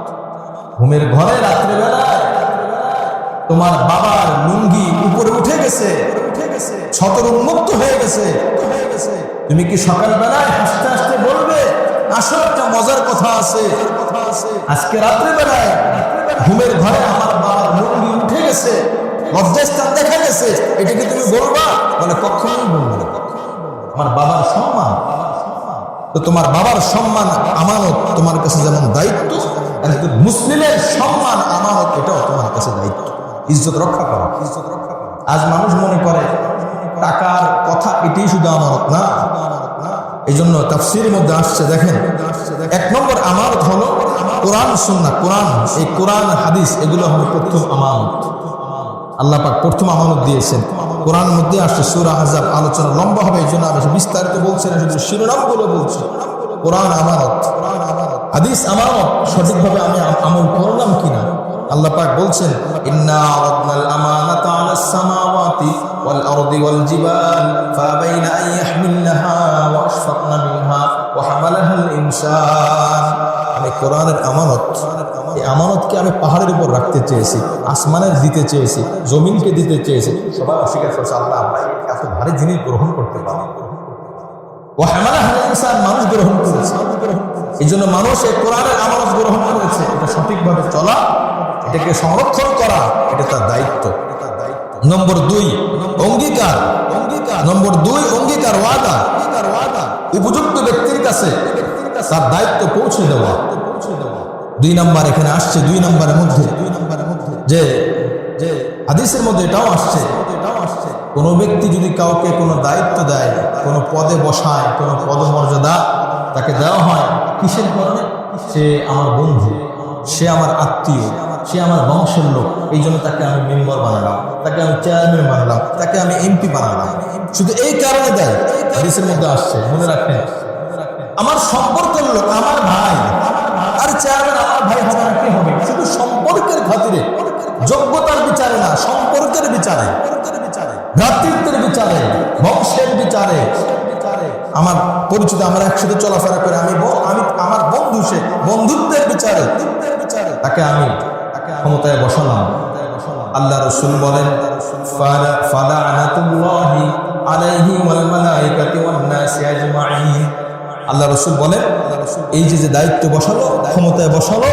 ঘুমের ঘরে রাত্রিবেলায় তোমার বাবার লুঙ্গি উপরে উঠে গেছে, ছতর উন্মুক্ত হয়ে গেছে, তুমি কি সকালবেলায় হাসতে হাসতে বলবে আসো একটা মজার কথা আছে, আজকে রাত্রিবেলায় ঘুমের ঘরে আমার বাবার লুঙ্গি উঠে গেছে, লজ্জাস্থান দেখা গেছে, এটা কি তুমি বলবা? বলে কখনোই বলবো না। আমার বাবার সম্মান, তো তোমার বাবার সম্মান আমানত তোমার কাছে যেমন দায়িত্ব, একজন মুসলিমের সম্মান আমানত এটাও তোমার কাছে দায়িত্ব। ইজ্জত রক্ষা করা, ইজ্জত রক্ষা করা। আজ মানুষ মনে করে টাকার কথা এটাই শুধু আমানত না। এই জন্য তাফসীরের মধ্যে আসছে, দেখেন, 1 নম্বর আমানত হলো কোরআন সুন্নাহ। কোরআন, এই কোরআন হাদিস এগুলো হলো প্রথম আমানত। আল্লাহ পাক প্রথম আমানত দিয়েছেন। কোরআন মধ্যে আসছে, সূরা আহজাব, আলোচনা লম্বা হবে এই জন্য আমি বিস্তারিত বলছি না, শুধু শিরোনামগুলো বলছি। কোরআন আমানত, হাদিস আমানত, সঠিকভাবে আমি আমল করলাম কিনা। আল্লাহ পাক বলছেন, ইন্না আরাদনাল আমানাতা আলাস সামাওয়াতি ওয়াল আরদি ওয়াল জিবাল ফাবাইনা আন ইয়াহমিলনাহা ওয়া আশফাকনা মিনহা ওয়া হামালাহাল ইনসান। আমি কোরআনের আমানত, এই আমানতকে আমি পাহাড়ের উপর রাখতে চেয়েছি, আসমানের দিতে চেয়েছি, জমিনকে দিতে চেয়েছি। সবাই অস্বীকার করছে, আল্লাহ আমরা এত ভারী জিনিস গ্রহণ করতে পারি। ও হামালাহাল ইনসান, মানুষ গ্রহণ করেছে। এই জন্য মানুষ এই কোরআনের আমানত গ্রহণ করেছে। এটা সঠিকভাবে চলা, এটাকে সংরক্ষণ করা, এটা তার দায়িত্ব। নম্বর 2 অঙ্গীকার। নম্বর 2 অঙ্গীকার, ওয়াদা। উপযুক্ত ব্যক্তির কাছে তার দায়িত্ব পৌঁছে দেওয়া। 2 নম্বর এখানে আসছে, 2 নম্বরের মধ্যে যে হাদিসের মধ্যে এটাও আসছে, কোন ব্যক্তি যদি কাউকে কোনো দায়িত্ব দেয়, কোনো পদে বসায়, কোনো পদমর্যাদা তাকে দেওয়া হয়, কিসের কারণে? সে আমার বন্ধু, সে আমার আত্মীয়, সে আমার বংশের লোক, এই জন্য তাকে আমি মেম্বার বানালাম, তাকে আমি চেয়ারম্যান বানালাম, তাকে আমি এমপি বানালাম। শুধু এই কারণে দেয়। হাদিসের মধ্যে আসছে, মনে রাখেন, আমার সম্পর্কের লোক, আমার ভাই। আর চেয়ারম্যান আমার ভাই হবে না, কি হবে? শুধু সম্পর্কের খাতিরে, যোগ্যতার বিচারে না, সম্পর্কের বিচারে, ভ্রাতৃত্বের বিচারে, বংশের বিচারে। আমার পরিচিত, আমরা একসাথে চলাফেরা করে, আমি আমার বন্ধু, সে বন্ধুত্বের বিচারে তাকে আমি ক্ষমতায় বসালাম। আল্লাহ রাসূল বলেন, ফালানাতুল্লাহি আলাইহি ওয়াল মালাইকাতি ওয়ান নাসি আজমাইন। আল্লাহ রাসূল বলেন, এই যে দায়িত্ব বসালো, ক্ষমতায় বসালো,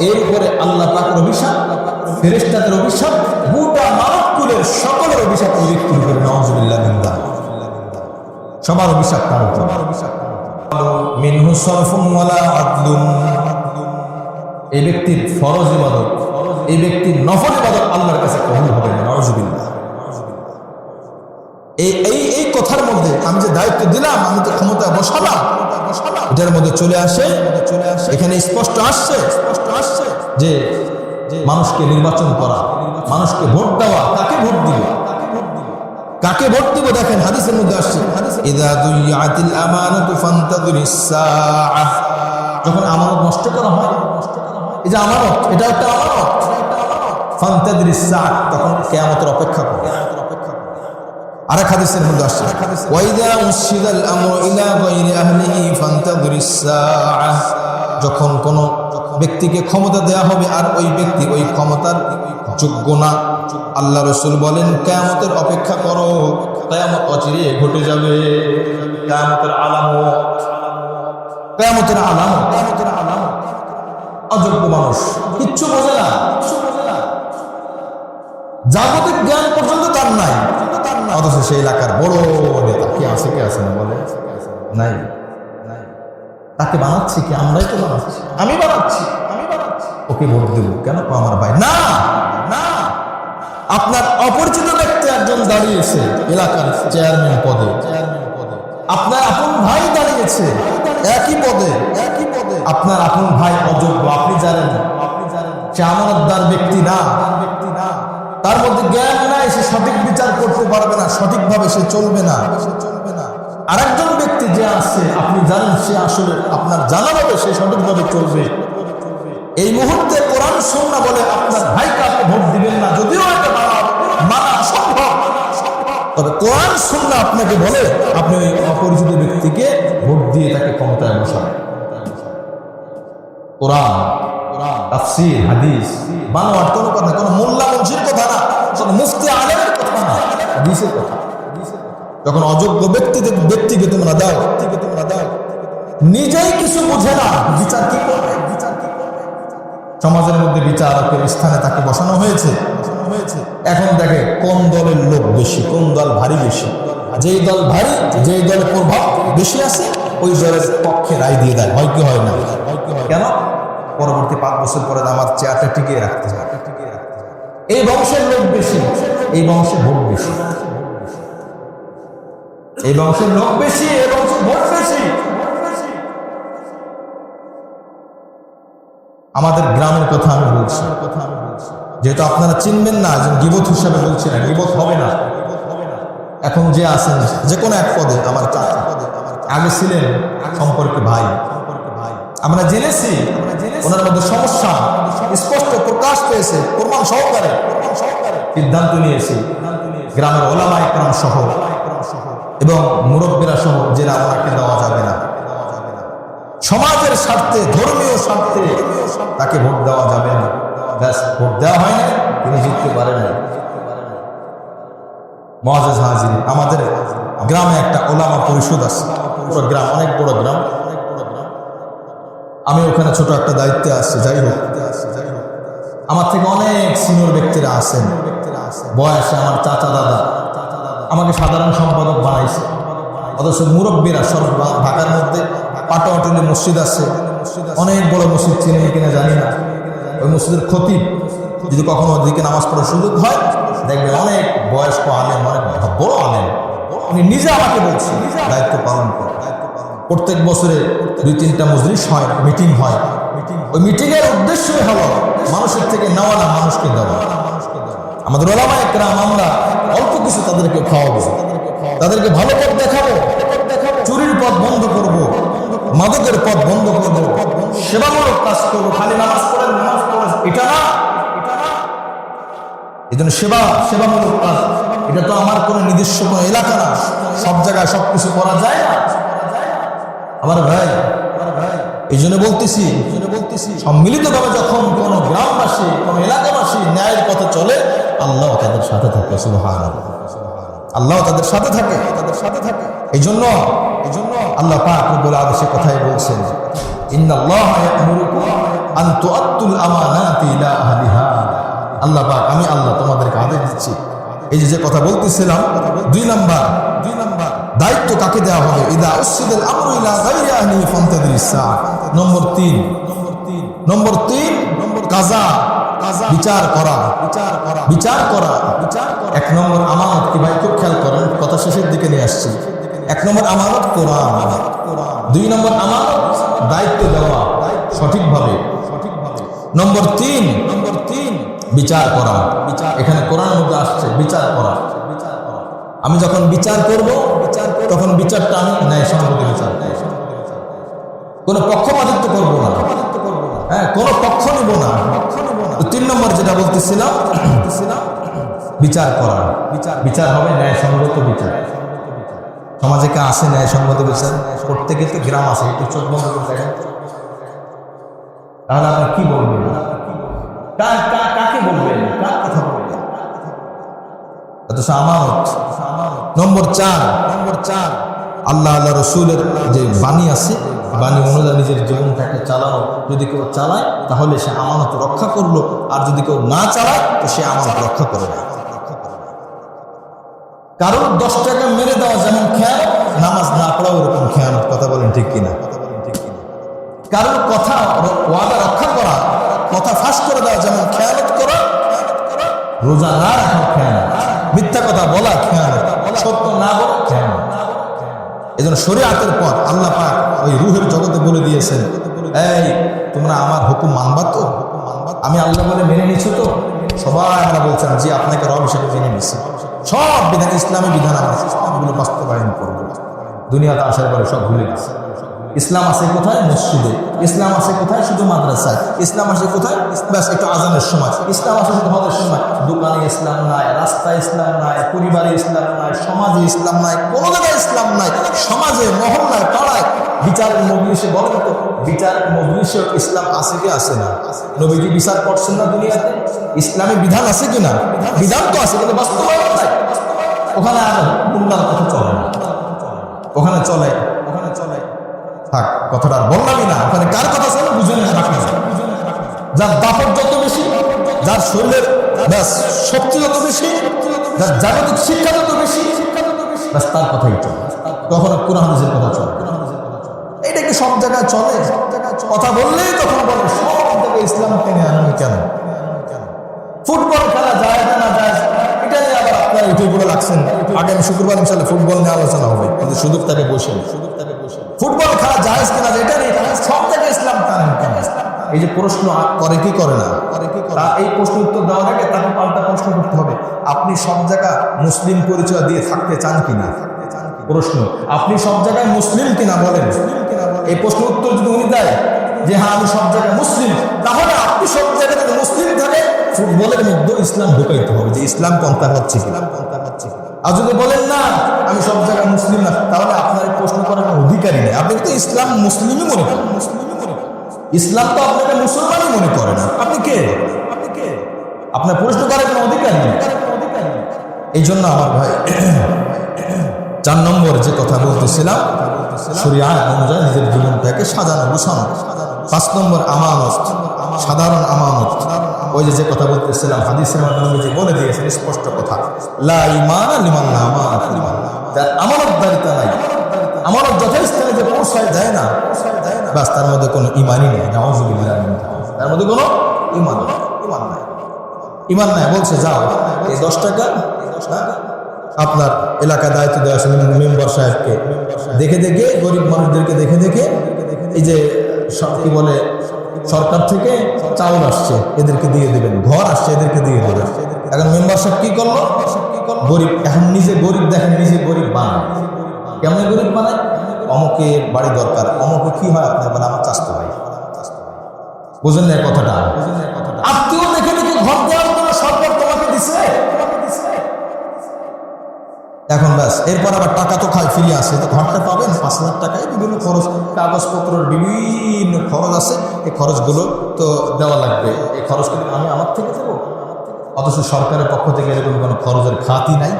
এর উপরে আল্লাহ পাকের অভিশাপ, ফেরেশতাদের অভিশাপ, গোটা মানবকুলের সকলের অভিশাপ ওই ব্যক্তির উপরে, নাউযুবিল্লাহ মিন যালিক। সবার অভিশাপ তার উপর। মিনহু সরফুন ওয়ালা আদলুন। এই ব্যক্তির ফরজ ইবাদত, এই ব্যক্তির নফল ইবাদত আল্লাহর কাছে কবুল হবে না, নাউযুবিল্লাহ। এই কথার মধ্যে আমি যে দায়িত্ব দিলাম, আমি তো ক্ষমতায় বসালাম, এটার মধ্যে চলে আসে, এখানে স্পষ্ট আসছে যে মানুষকে নির্বাচন করা, মানুষকে ভোট দেওয়া। কাকে ভোট দিব? কাকে ভোট দিব? দেখেন হাদিসের মধ্যে আসছে, ইযা দুইয়াতিল আমানাতু ফান্তাযিরিস সাআহ। যখন আমানত নষ্ট করা হয়, এই যে আমানত, এটা একটা আমানত, ফান্তাযিরিস সাআহ, তখন কিয়ামতের অপেক্ষা করো। আরেক হাদিসের মধ্যে আসছে, ওয়াইদা উসিদাল আমরু ইলা গায়রি আহলিহি ফান্তাযিরিস সাআহ। যখন কোন ব্যক্তিকে ক্ষমতা দেয়া হবে আর ওই ব্যক্তি ওই ক্ষমতার যোগ্য না, আল্লাহ রাসূল বলেন কিয়ামতের অপেক্ষা করো, কিয়ামত অচিরে ঘটে যাবে। কিয়ামতের আলামত, কিয়ামতের আলামত, অযোগ্য মানুষ, কিচ্ছু বোঝে না, জাগতিক জ্ঞান পর্যন্ত তার নাই, অথচ সেই এলাকার বড় নেতা। কে আছে, কে আছে না বলে? নাই। তাকে বানাচ্ছি কি? আমরাই তো বানাচ্ছি, আমি বানাচ্ছি। ওকে ভোট দেব কেন? আমার ভাই না। আপনার অপরিচিত ব্যক্তি একজন দাঁড়িয়েছে এলাকার চেয়ারম্যান পদে, আপনার আপন ভাই দাঁড়িয়েছে একই পদে। আপনার আপন ভাই অযোগ্য, আপনি জানেন, সে আমানতদার ব্যক্তি না, তার মধ্যে জ্ঞান নাই, সে সঠিক বিচার করতে পারবে না, সঠিকভাবে সে চলবে না। আরেকজন ব্যক্তি যে আছে, আপনি জানেন সে আসলে আপনার জানা হবে, সে সঠিকভাবে চলবে। এই মুহূর্তে কোরআন সুন্নাহ বলে আপনার ভাইকে আপনি ভোট দিবেন না, যদিও এটা মানা সম্ভব, তবে কোরআন সুন্নাহ আপনাকে বলে আপনি ওই অপরিচিত ব্যক্তিকে ভোট দিয়ে তাকে ক্ষমতায় বসাবেন। কোরআন, তাফসীর, হাদিস, বানোয়াট কোনো কথা, কোনো মোল্লা মুন্সির কথা না, কোনো মুফতি আলেমের কথা না, হাদিসের কথা। যখন অযোগ্য ব্যক্তিকে তোমরা দাও, নিজেই কিছু বোঝে না, বিচার কি করবে? সমাজের মধ্যে বিচারকের স্থানে তাকে বসানো হয়েছে। এখন দেখে কোন দলের লোক বেশি, কোন দল ভারী বেশি, যেই দল ভারী, যেই দলের প্রভাব বেশি আছে ওই দলের পক্ষে রায় দিয়ে দেয়, হয় কি হয় না? কেন? পরবর্তী 5 বছর পরে আমার চেয়ারটা টিকিয়ে রাখতে হয়। এই বংশের লোক বেশি, এই বংশে ভোট বেশি, এই বংশের লোক বেশি, এই বংশে ভোট বেশি। আমাদের গ্রামের কথা আমি বলছি, যেহেতু আপনারা চিনবেন না, যে গিবত হিসাবে বলছি না, গিবত হবে না। এখন যে আছেন যে কোনো এক পদে, আমার চাচা আগে ছিলেন সম্পর্কে ভাই, আমরা জেনেছি ওনার মধ্যে সমস্যা স্পষ্ট প্রকাশ পেয়েছে, প্রমাণ সহকারে সিদ্ধান্ত নিয়েছি গ্রামের ওলামা ইকরাম সহ এবং মুরব্বীরা সহ যে না, ওনাকে দেওয়া যাবে না। সমাজের স্বার্থে, ধর্মীয় স্বার্থে তাকে ভোট দেওয়া যাবে না। ব্যাস, ভোট দেওয়া হয় না, তিনি জিততে পারেন না। মুআজ্জাজ হাজির, আমাদের গ্রামে একটা ওলামা পরিষদ আছে, পুরো গ্রাম, অনেক বড় গ্রাম। আমি ওখানে ছোট একটা দায়িত্বে আসছি। যাই হোক, আমার থেকে অনেক সিনিয়র ব্যক্তিরা আছেন, বয়সে আমার চাচা দাদা আমাকে সাধারণ সম্পাদক বানাইছে। অথচ মুরব্বীরা সব ঢাকার মধ্যে পাটাওয়াটুলি মসজিদ আছে, অনেক বড় মসজিদ, চিনি কিনা জানি না, ওই মসজিদের খতিব যদি কখনো ওদিকে নামাজ পড়ার সুযোগ হয়, দেখবেন অনেক বয়স্ক আলেম, অনেক বড় আলেম, উনি নিজে আমাকে বলছে দায়িত্ব পালন করে। প্রত্যেক বছরে 2-3টা মজলিস হয়, মিটিং হয়। ওই মিটিংয়ের উদ্দেশ্যই হলো মানুষের থেকে নেওয়া না, মানুষকে দেওয়া। আমাদের ওলামা ইকরাম, আমরা অল্প কিছু তাদেরকে খাওয়াবো, তাদেরকে ভালো পথ দেখাবো, চুরির পথ বন্ধ করব, মাদকের পথ বন্ধ করব, সেবামূলক কাজ করবো। খালি নামাজ পড়েন, নামাজ পড়েন, এটা না। এই জন্য সেবামূলক কাজ, এটা তো আমার কোনো নিজস্ব কোনো এলাকা না, সব জায়গায় সবকিছু করা যায় না আমার ভাই। এই জন্য বলতেছি সম্মিলিতভাবে যখন কোনো গ্রামবাসী, কোনো এলাকাবাসী ন্যায়ের পথে চলে, আল্লাহ তাদের সাথে থাকে। সুবহানাল্লাহ, আল্লাহ তাদের সাথে থাকে। এই জন্য আল্লাহ পাক রব্বুল আলামিন কথাই বলছেন, ইন্নাল্লাহা ইয়া'মুরুকুম আন তু'আদ্দুল আমানাতি ইলা আহলিহা। আল্লাহ পাক, আমি আল্লাহ তোমাদেরকে আদেশ দিচ্ছি। এই যে কথা বলতেছিলাম, 2 নাম্বার দায়িত্ব কাকে দেওয়া হবে? ইদা উসিদাল আমরু ইলা গায়রি আহলিহি ফান্তাদিরিস সাআ। নম্বর 3 কাজা, বিচার করা। 1 নম্বর আমানত। কি ভাই, খুব খেয়াল করেন, কথা শেষের দিকে নিয়ে আসছি। 1 নম্বর আমানত কোরআন, 2 নম্বর আমানত দায়িত্ব দেওয়া সঠিকভাবে, নম্বর 3 বিচার করা। এখানে কোরআনের মধ্যে আসছে বিচার করা। আমি যখন বিচার করব, তখন বিচারটা আমি ন্যায়সঙ্গত বিচার, কোনো পক্ষপাতিত্ব করবো না, হ্যাঁ, কোনো পক্ষ নিব না। 3 নম্বর যেটা বলতেছিলাম, বিচার করা। বিচার হবে ন্যায়সঙ্গত বিচার। সমাজে কে আছে ন্যায়সঙ্গত বিচার করতে? কিন্তু গ্রাম আছে, একটু চোখ বন্ধ করে দেখেন, তাহলে আপনি কি বলবেন? কাকে বলবেন? কার কথা বলবেন? অথচ আমানত। নম্বর 4 আল্লাহ রসুলের যে বাণী আছে, বাণী অনুযায়ী নিজের জীবনটাকে চালানো। যদি কেউ চালায় তাহলে সে আমানত রক্ষা করলো, আর যদি কেউ না চালায় তো সে আমানত রক্ষা করে না। কারণ 10 টাকা মেরে দেওয়া যেমন খেয়ানত, নামাজ না পড়াও এরকম খেয়ানত। কথা বলেন ঠিক কিনা? কারণ কথা ওয়াদা রক্ষা করা, কথা ফাঁস করে দেওয়া যেমন খেয়ানত করা, রোজা না রাখা খেয়ানত, মিথ্যা কথা বলা খেয়ানত, সত্য না বলা খেয়ানত। এই জন্য শরীয়তের পর আল্লাহ পাক ওই রুহের জগতে বলে দিয়েছেন, এই তোমরা আমার হুকুম মানবা তো? আমি আল্লাহ বলে মেনে নিছো তো? সবাই আমরা বলছেন জি, আপনাকে রব হিসেবে মেনে নিছি। সব বিধান, ইসলামী বিধান আমরা সবগুলো বাস্তবায়ন করবো। দুনিয়াতে আসার পরে সব ভুলে গেছে। ইসলাম আছে কোথায়? মসজিদে। ইসলাম আছে কোথায়? শুধু মাদ্রাসায়। ইসলাম আছে কোথায়? ব্যাস একটু আজানের সময়। ইসলাম আছে শুধু হজের সময়। দোকানে ইসলাম নাই, রাস্তায় ইসলাম নাই, পরিবারে ইসলাম নাই, সমাজে ইসলাম নাই, কোনো জায়গায় ইসলাম নাই। সমাজে, মহল্লায়, পাড়ায়, বিচারের মজলিসে, বলেন তো বিচারের মজলিসে ইসলাম আছে কি আছে না? নবীজি বিচার করছেন না দুনিয়াতে? ইসলামী বিধান আছে কিনা? বিধান তো আছে, কিন্তু বাস্তবায়ন নাই। ওখানে আর উন্নয়ন কথা চলে না, ওখানে চলে থাক, কথাটা আর বললামই না। ওখানে কার কথা চলে বুঝে না, যার দাপট যত বেশি, যার শরীরের ব্যাস শক্তি যত বেশি, যার জাগতিক শিক্ষা যত বেশি, ব্যাস তার কথাই চলে। কখনো কোরআন হাদিসের কথা চলে। কি সব জায়গায় চলে? কথা বললেই তখন বলে সব জায়গায় ইসলাম টেনে আনেন কেন? ফুটবল খেলা যায় না যায় এটা নিয়ে আবার আপনারা উঠে পড়ে লাগছেন। আগামী শুক্রবার ইনশাআল্লাহ ফুটবল নিয়ে আলোচনা হবে, কিন্তু সুযোগ তাকে বসে ফুটবল খেলা যায় কিনা এটা নিয়ে সব জায়গায় ইসলাম টানেন কেন? এই যে প্রশ্ন করে কি করে না, এই প্রশ্ন উত্তর দেওয়ার আগে তাকে পাল্টা প্রশ্ন করতে হবে, আপনি সব জায়গায় মুসলিম পরিচয় দিয়ে থাকতে চান কিনা? প্রশ্ন, আপনি সব জায়গায় মুসলিম কিনা বলেন। এই প্রশ্ন উত্তর যদি উনি দেয় যে হ্যাঁ আমি সব জায়গায় মুসলিম, তাহলে আপনি সব জায়গায় যদি মুসলিম থাকে ফুটবলের মধ্যে ইসলাম ঢুকাইতে হবে, যে ইসলাম পন্থা হচ্ছে কিনা। আর যদি বলেন না আমি সব জায়গায় মুসলিম না, তাহলে আপনার প্রশ্ন করার কোনো অধিকারই নেই। আপনি তো ইসলাম মুসলিমই মনে করেন, ইসলাম তো আপনাকে মুসলমানই মনে করে না। আপনি কে? আপনার প্রশ্ন করার কোনো অধিকার নেই। এই জন্য আমার ভাই 4 নম্বর যে কথা বলতেছিলাম, শরিয়াত অনুযায়ী নিজের জীবনটাকে সাজানো গুছানো। 5 নম্বর আমানত, সাধারণ আমানত। ওই যে কথা বলতেছিলাম হাদিসের মাধ্যমে যে বলে দিয়েছেন স্পষ্ট কথা, লা ঈমানা লিমান লা আমানাতা লিমান, যার আমানতদারিতা নাই, আমানত যথাস্থানে যে পৌঁছায় যায় না, বাস তার মধ্যে কোনো ঈমানই নেই। নাউযুবিল্লাহ, তার মধ্যে কোনো ঈমান নাই। বলছে যাও এই 10 টাকা আপনার এলাকায় দায়িত্ব দেওয়া আছে মেম্বার সাহেবকে, দেখে দেখে গরিব মানুষদেরকে দেখে দেখে এই যে কি বলে সরকার থেকে চাউল আসছে এদেরকে দিয়ে দেবেন, ঘর আসছে এদেরকে দিয়ে দেবেন। এখন মেম্বার সাহেব কি করলো? গরিব, এখন নিজে গরিব দেখেন, নিজে গরিব বানায়। কেমন গরিব বানায়? অমুকে বাড়ি দরকার, অমুকে কি হয় আপনার বলে আমার চাষতো ভাই, বুঝেন না কথাটা? আত্মীয় দেখে দেখে ঘর দেওয়ার জন্য সরকার তোমাকে দিছে। এখন ব্যাস এরপর আবার টাকা তো খায় ফিরে আসে, তো ঘরটা পাবেন 5 লাখ টাকায়, বিভিন্ন খরচ, কাগজপত্রের বিভিন্ন খরচ আছে, এই খরচগুলো তো দেওয়া লাগবে। এই খরচ কিন্তু আমি আমার থেকে দেবো, অথচ সরকারের পক্ষ থেকে এরকম কোনো খরচের খাতই নাই।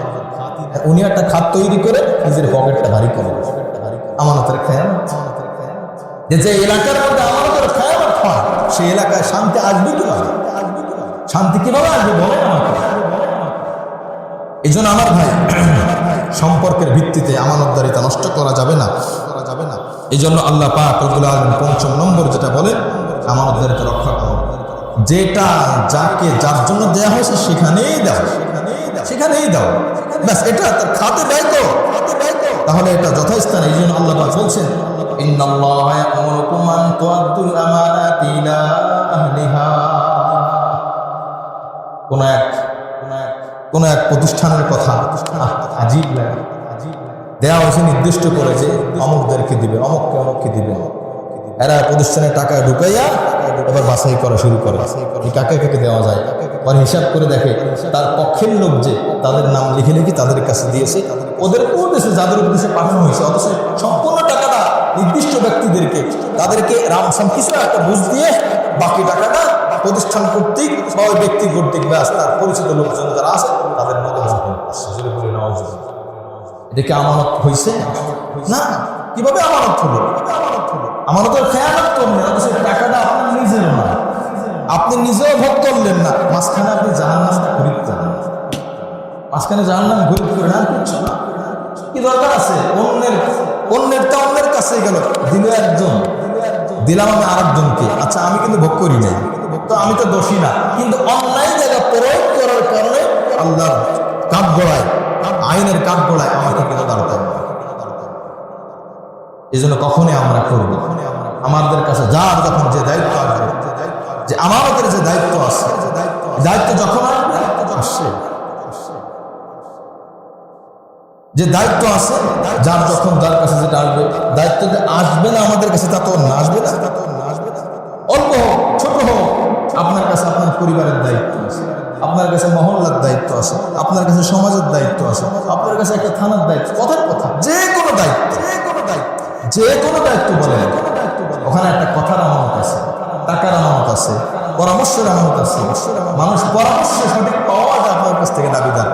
উনি একটা খাত তৈরি করে নিজের পকেটটা ভারী করে আমানতের খেয়ানত। যে এলাকার মধ্যে আমানতের খেয়ানত হয়, সেই এলাকায় শান্তি আসবে কিভাবে? শান্তি কিভাবে আসবে বলেন আমাকে? এই জন্য আমার ভাই সম্পর্কের ভিত্তিতে আমানতদারিতা নষ্ট করা যাবে না। এই জন্য আল্লাহ পাক রব্বুল আলামিন 5 নম্বর যেটা বলেন, আমানতদারিতা রক্ষা করো। যেটা যাকে যার জন্য দেওয়া হয়েছে সেখানেই দাও, ব্যাস এটা তার খাতে দেয় তো, তাহলে এটা যথাস্থানে। এই জন্য আল্লাহ পাক বলছেন, ইন্নাল্লাহা ইয়া'মুরুকুম আন তু'আদ্দুল আমানাতি ইলা আহলিহা। কোন এক প্রতিষ্ঠানের কথা আজীব লাগে, দেওয়া হয়েছে নির্দিষ্ট করে যে অমুকদেরকে দিবে, অমুককে দিবে। এরা প্রতিষ্ঠানের টাকা ঢুকাইয়া এবার বাছাই করা শুরু করে, কাকে কাকে দেওয়া যায়। পরে হিসাব করে দেখে তার পক্ষের লোক যে তাদের নাম লিখে লিখে তাদের কাছে দিয়েছে, ওদের উদ্দেশ্যে যাদের উদ্দেশ্যে পাঠানো হয়েছে, অথচ সম্পূর্ণ টাকাটা নির্দিষ্ট ব্যক্তিদেরকে, তাদেরকে রামসাম কিছু একটা বুঝ দিয়ে বাকি টাকাটা প্রতিষ্ঠান কর্তৃক বা ওই ব্যক্তি কর্তৃক ব্যাস তার পরিচিত লোকজন যারা আছে তাদের মতো। এটা কি আমানত হয়েছে? না। কিভাবে আমানত হলো? আমানতের খেয়ানত করলেন, অথচ টাকাটা আপনার নিজের না, আপনি নিজেও ভোগ করলেন না, মাঝখানে আপনি জাহান্নামে খরিদ করেন, মাঝখানে জাহান্নামে খরিদ করেন। আর কিচ্ছু না। কি দরকার আছে? অন্যের কাছে গেল, দিল একজন, দিলাম আমি আরেকজনকে। আচ্ছা আমি কিন্তু ভোগ করি নাই, তো আমি তো দোষী না, কিন্তু অন্যায় জায়গা প্রয়োগ করার কারণে আল্লাহর কাঠগড়ায়, আইনের কাঠগড়ায় আমাকে কিন্তু দাঁড়াতে হবে। এই জন্য কখনই আমরা করবো, আমাদের কাছে যার যখন যে দায়িত্ব আসবে, যে আমাদের যে দায়িত্ব আছে, দায়িত্ব যখন আসছে, যে দায়িত্ব আছে যার যখন যার কাছে যেটা আসবে, দায়িত্ব যে আসবে না আমাদের কাছে তা তো না আসবে না। অল্প হোক ছোট হোক, আপনার কাছে আপনার পরিবারের দায়িত্ব আছে, আপনার কাছে মহল্লার দায়িত্ব আছে, আপনার কাছে সমাজের দায়িত্ব আছে, আপনার কাছে একটা থানার দায়িত্ব, কথার কথা, যে কোনো দায়িত্ব বলেন, ওখানে একটা কথার আমানত আছে, টাকার আমানত আছে, পরামর্শের আমানত আছে। মানুষ পরামর্শ সঠিক পাওয়াটা আপনার কাছ থেকে দাবিদার।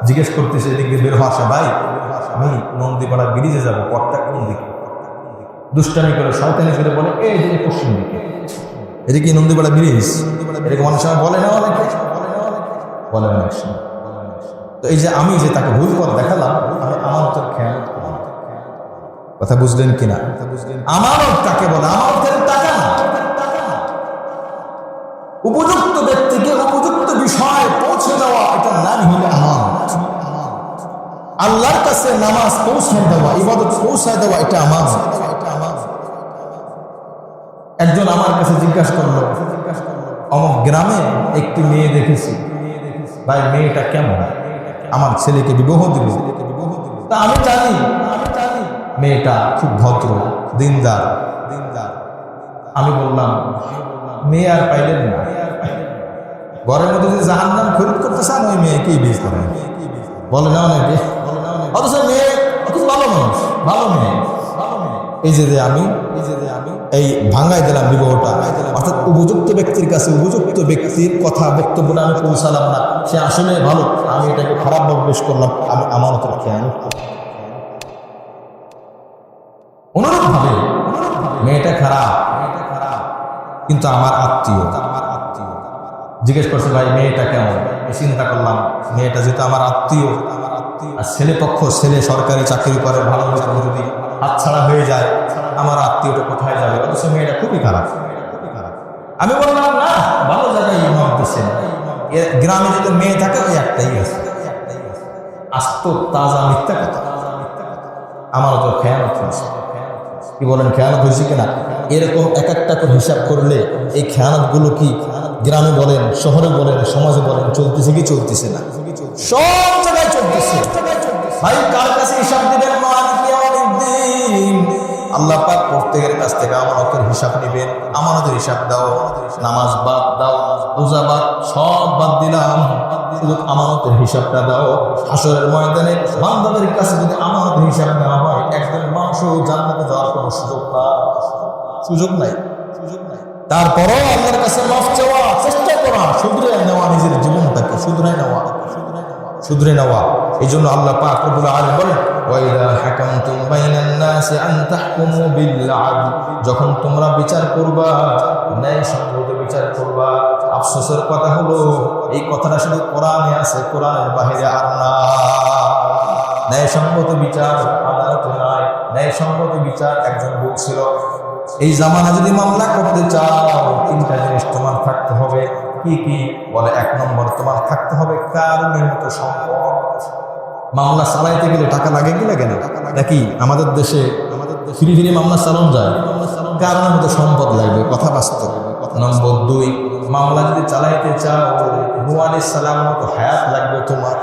জিজ্ঞেস করতেছে এদিক দিয়ে বের হওয়া আসে, ভাই আমি নন্দীপাড়া ব্রিজে যাবো, পথটা কোন দিকে? দুষ্টামি করে শয়তানি করে বলে এই যে পশ্চিম দিকে। এটা কি নন্দীপাড়া ব্রিজ? এরকম অনেক সময় বলে না, বলে অনেক সময়। তো এই যে আমি যে তাকে ভুল পথ দেখালাম, আমি আমানতের খেয়ানত করলাম। কথা বুঝলেন কিনা? আমানত কাকে বলে? আমানতের টাকা না, উপযুক্ত ব্যক্তিকে উপযুক্ত বিষয় পৌঁছে দেওয়া, এটার নাম হলো আমানত। আল্লাহর কাছে নামাজ পৌঁছায় দেওয়া, ইবাদত পৌঁছায় দেওয়া, এটা আমানত। একজন আমার কাছে জিজ্ঞাসা করলো, অমুক গ্রামে একটি মেয়ে দেখেছি, ভাই মেয়েটা কেমন, আমার ছেলেকে বিবাহ দিব। তা আমি জানি মেয়েটা খুব ভদ্র, দিনদার। আমি বললাম, মেয়ে আর পাইলেন না, ঘরের মধ্যে যে জাহান্নাম খরিদ করতে চান ওই মেয়েকেই বিয়ে করেন, বলে না অনেকে। অথচ মেয়ে খুব ভালো মানুষ, ভালো মেয়ে। এই যে আমি এই ভাঙাই দিলাম বিবাহটা, অর্থাৎ উপযুক্ত ব্যক্তির কাছে উপযুক্ত ব্যক্তির কথা বক্তব্যটা আমি পৌঁছালাম না, সে আসলে ভালো, আমি এটাকে খারাপভাবে পেশ করলাম, আমি আমানতের খেয়ানত করলাম। অনুরূপভাবে মেয়েটা খারাপ কিন্তু আমার আত্মীয়, জিজ্ঞেস করছে ভাই মেয়েটা কেমন? চিন্তা করলাম মেয়েটা যেহেতু আমার আত্মীয়, আর ছেলে পক্ষ, ছেলে সরকারি চাকরি করে, ভালো বেতন যদি হাতছাড়া হয়ে যায় আমার আত্মীয়টা কোথায় যাবে? অথচ মেয়েটা খুবই খারাপ। আমি বললাম না, ভালো জায়গায় ইমাম দিচ্ছেন, গ্রামে যদি মেয়ে থাকে ওই একটাই আছে, আস্ত তাজা মিথ্যা কথা। আমার তো খেয়ানত হয়েছে। কি বলেন, খেয়ানত হয়েছে কিনা? এরকম এক একটা করে হিসাব করলে এই খেয়ানতগুলো কি গ্রামে বলেন, শহরে বলেন, সমাজে বলেন, চলতেছে কি চলতেছে না? সব জায়গায় চলতেছে। ভাই কার কাছে হিসাব দিবেন? আল্লাহ পাক প্রত্যেকের কাছ থেকে আমানতের হিসাব নেবেন। আমানতের হিসাব দাও, নামাজ বাদ দাও, রোজা বাদ, সব বাদ দিলাম, শুধু আমানতের হিসাবটা দাও। হাসরের ময়দানে বান্দাদের কাছে যদি আমানতের হিসাব নেওয়া হয়, একজন মানুষ জান্নাতে যাওয়ার কোনো সুযোগ নাই। তারপরও আল্লাহর কাছে মাফ চাওয়া, চেষ্টা করা, শুধরে নেওয়া, নিজের জীবনটাকে শুধরে নেওয়া। এই জন্য আল্লাহ পাক রব্বুল আলামিন বলেন, ওয়াইদা হাকামতুম বাইনান নাসি আন তাহকুমু বিল আদল, যখন তোমরা বিচার করবা ন্যায়সঙ্গত বিচার করবা। আফসোসের কথা হলো এই কথাটা শুধু কোরআনে আছে, কোরআনের বাইরে আর না। ন্যায়সঙ্গত বিচার আদালতে নাই, ন্যায়সঙ্গত বিচার একজন বলছিল, এই জামানা যদি মামলা করতে চাও তিনটা জিনিস তোমার থাকতে হবে। কি কি? বলে, এক নম্বর তোমার থাকতে হবে কারণের মতো সম্পদ। মামলা চালাইতে গেলে টাকা লাগে কি লাগে না? নাকি আমাদের দেশে ফিরি ফিরি মামলা চালানো যায়? কারণের মতো সম্পদ লাগবে, কথা বাস্তব। নম্বর দুই, মামলা যদি চালাইতে চাও নূহ আলাইহিস সালাম মতো হায়াত লাগবে তোমার।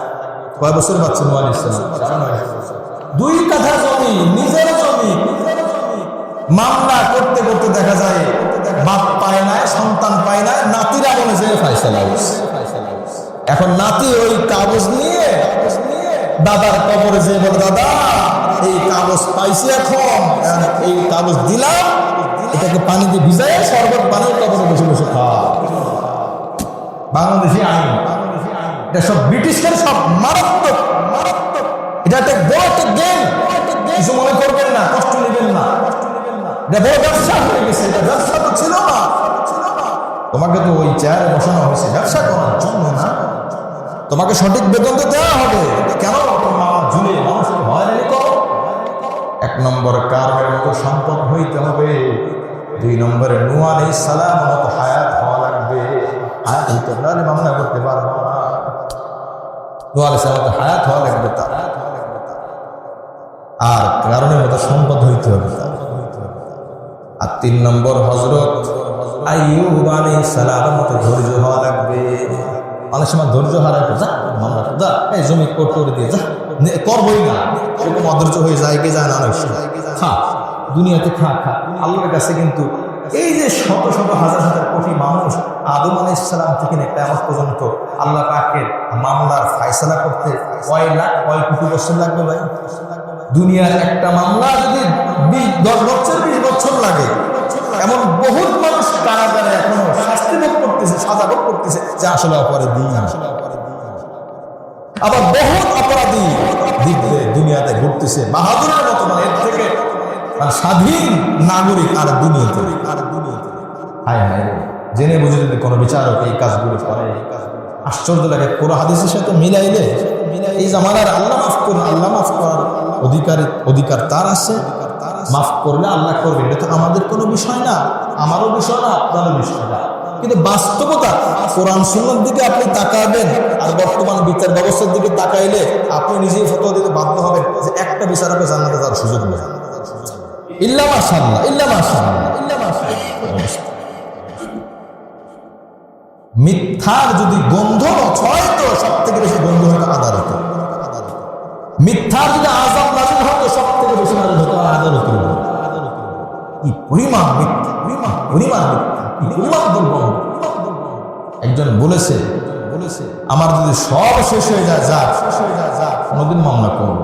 কয় বছর বাচ্চা নূহ আলাইহিস সালাম? 2 কাঠা জমি, নিজের জমি। মামলা করতে করতে দেখা যায় বাপ পায় না, সন্তান পায় না, নাতিরা বলে যে ফায়সালা হয়েছে। এখন নাতি ওই কাগজ নিয়ে দাদার কবরে যে বলে, দাদা এই কাগজ পাইছি, এখন এই কাগজ দিলাম, এটাকে পানি দিয়ে ভিজায় শরবত বানিয়ে কবরে বসে বসে খাওয়া। বাংলাদেশি আইন, এটা সব ব্রিটিশের, সব মারাত্মক। এটা একটা বড় একটা গেম, কিছু মনে করবেন না, কষ্ট নেবেন না। এটা বড় ব্যবসা হয়ে গেছে, এটা ব্যবসা তো ছিল না। তোমাকে তো ওই চেয়ারে বসানো হয়েছে ব্যবসা করার জন্য না, তোমাকে সঠিক বেতন তো দেওয়া হবে। কেন ঝুলে মানুষের হয়রানি করো? 1 নম্বর কারণের মতো সম্পদ হইতে হবে। 2 নম্বরে নূহ আলাইহিস সালাম মতো হায়াত হওয়া লাগবে। হায়াত হইতে নাহলে মামলা করতে পারবো না। নূহ আলাইহিস সালাম মতো হায়াত হওয়া লাগবে তার, আর কারণের মতো সম্পদ হইতে হবে তার। আর 3 নম্বর হযরত আইয়ুব আলাইহিস সালামের মতো ধৈর্য হওয়া লাগবে। অনেক সময় ধৈর্য হারায়, যা মামলা যা, এই জমি কোর্ট করে দিয়ে যা, করবই না, এরকম অধৈর্য হয়ে যায়, কে যায় না। অনেক সময় খা, দুনিয়াতে খা। আল্লাহর কাছে কিন্তু এই যে শত শত হাজার হাজার কোটি মানুষ আদম আলাইহিস সালাম থেকে কিয়ামত পর্যন্ত আল্লাহ পাকের মামলার ফায়সালা করতে কয় লাখ কয় কোটি বছর লাগবে ভাই? দুনিয়ার একটা মামলা যদি 10 বছর 20 বছর লাগে, এমন বহুত মানুষ কারাগারে এখনো শাস্তি ভোগ করতেছে, সাজা ভোগ করতেছে, যে আসলে অপরাধী। আবার বহুত অপরাধী দিকে দুনিয়াতে ঘুরতেছে বাহাদুরের মতো, মানে এর থেকে স্বাধীন নাগরিক আর দুনিয়াতে। হায় হায়, জেনে বুঝে যদি কোনো বিচারক এই কাজগুলো করে, আশ্চর্য লাগে। পুরো হাদিসের সাথে মিলাইলে এই জামানার আল্লাহ মাফ করুন, আল্লাহ মাফ করার অধিকার তার আছে, মাফ করলে আল্লাহ করবেন, এটা তো আমাদের কোনো বিষয় না, আমারও বিষয় না, আপনারও বিষয় না। কিন্তু বাস্তবতা কোরআন সুন্নাহর দিকে আপনি তাকাবেন আর বর্তমান বিচার ব্যবস্থার দিকে তাকাইলে আপনি নিজেই ফতোয়া দিতে বাধ্য হবেন যে একটা বিচারকে জান্নাতে যাওয়ার সুযোগ নেই। ইল্লা মাশাআল্লাহ, ইল্লা মাশাআল্লাহ, ইল্লা মাশাআল্লাহ। মিথ্যার যদি গন্ধ হয় তো সব থেকে বেশি গন্ধ হতো আদালত। মিথ্যার যদি আযাব নাযিল হতো সব থেকে বেশি নাযিল হতো আদালত। কি পরিমাণ মিথ্যা, পরিমাণ মিথ্যা, কি পরিমাণ দুর্গন্ধ। একজন বলেছে আমার যদি সব শেষ হয়ে যায় যা কোনোদিন মামলা করব,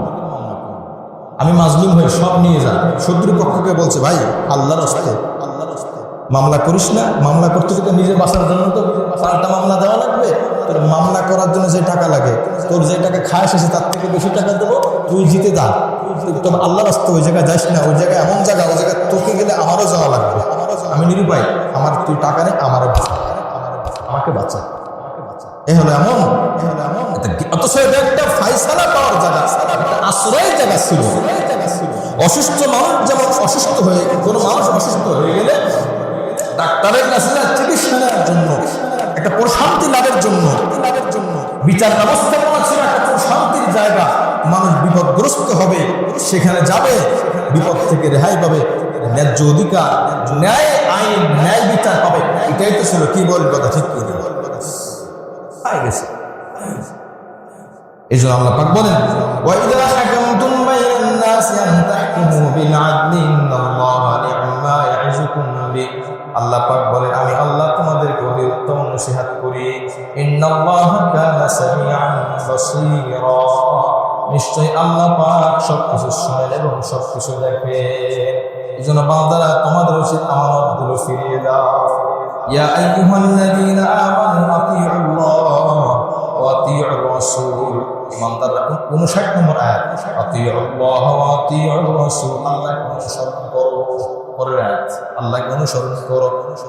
আমি মাজলুম হয়ে সব নিয়ে যা। শত্রু পক্ষকে বলছে ভাই আল্লাহর রাস্তায় মামলা করিস না, মামলা করতে গেলে নিজের বাঁচার জন্য তো পাল্টা মামলা দেওয়া লাগবে। তোর মামলা করার জন্য যে টাকা লাগে, তোর যে টাকা খায় শেষে তার থেকে বেশি টাকা দেবো, তুই জিতে দা। তবে আল্লাহ রাস্তায় ওই জায়গায় যাস না, ওই জায়গায় এমন জায়গা, ওই জায়গায় তোকে গেলে আমারও যাওয়া লাগবে। আমি নিরুপায়, আমার তুই টাকা নেই, আমাকে বাঁচা। এ হলো এমন, অথচ এটা একটা ফায়সালা পাওয়ার জায়গা, একটা আশ্রয়ের জায়গা ছিল। অসুস্থ মানুষ যেমন অসুস্থ হয়ে, কোনো মানুষ অসুস্থ হয়ে গেলে ডাক্তারের কাছে চিকিৎসা নেওয়ার জন্য, একটা প্রশান্তি লাভের জন্য বিচার ব্যবস্থাপনা ছিল একটা প্রশান্তির জায়গা। মানুষ বিপদগ্রস্ত হবে, সেখানে যাবে, বিপদ থেকে রেহাই পাবে, ন্যায্য অধিকার, ন্যায় আইন, ন্যায় বিচার পাবে। এটাই তো ছিল, কি বল কথা ঠিক করে গেছে। এই জন্য আল্লাহ পাক বলেন ওয়াইদা হাকামতুম বাইনান নাসি আন তাহকুমু বিল আদলি ইন্নাল্লাহা নি'মা ইয়া'iজুকুম বি। আল্লাহ পাক বলেন আমি আল্লাহ তোমাদেরকে অতি উত্তম নসিহত করি। ইন্নাল্লাহা কানা সামিআন বাসীরা, নিশ্চয়ই আল্লাহ পাক সবকিছু শুনেন এবং সবকিছু দেখেন। এই জন্য বান্দারা তোমাদের উচিত আমানতগুলো ফিরিয়ে দাও। ইয়া আইয়ুহাল্লাযীনা আমানু আতিউল্লাহ ওয়া আতিউর রাসূল। ইমানদাররা 59 নম্বর আয়াত, আতিউল্লাহ ওয়া আতিউর রাসূল, আল্লাহকে অনুসরণ করো। পরের আয়াত, আল্লাহকে অনুসরণ করো,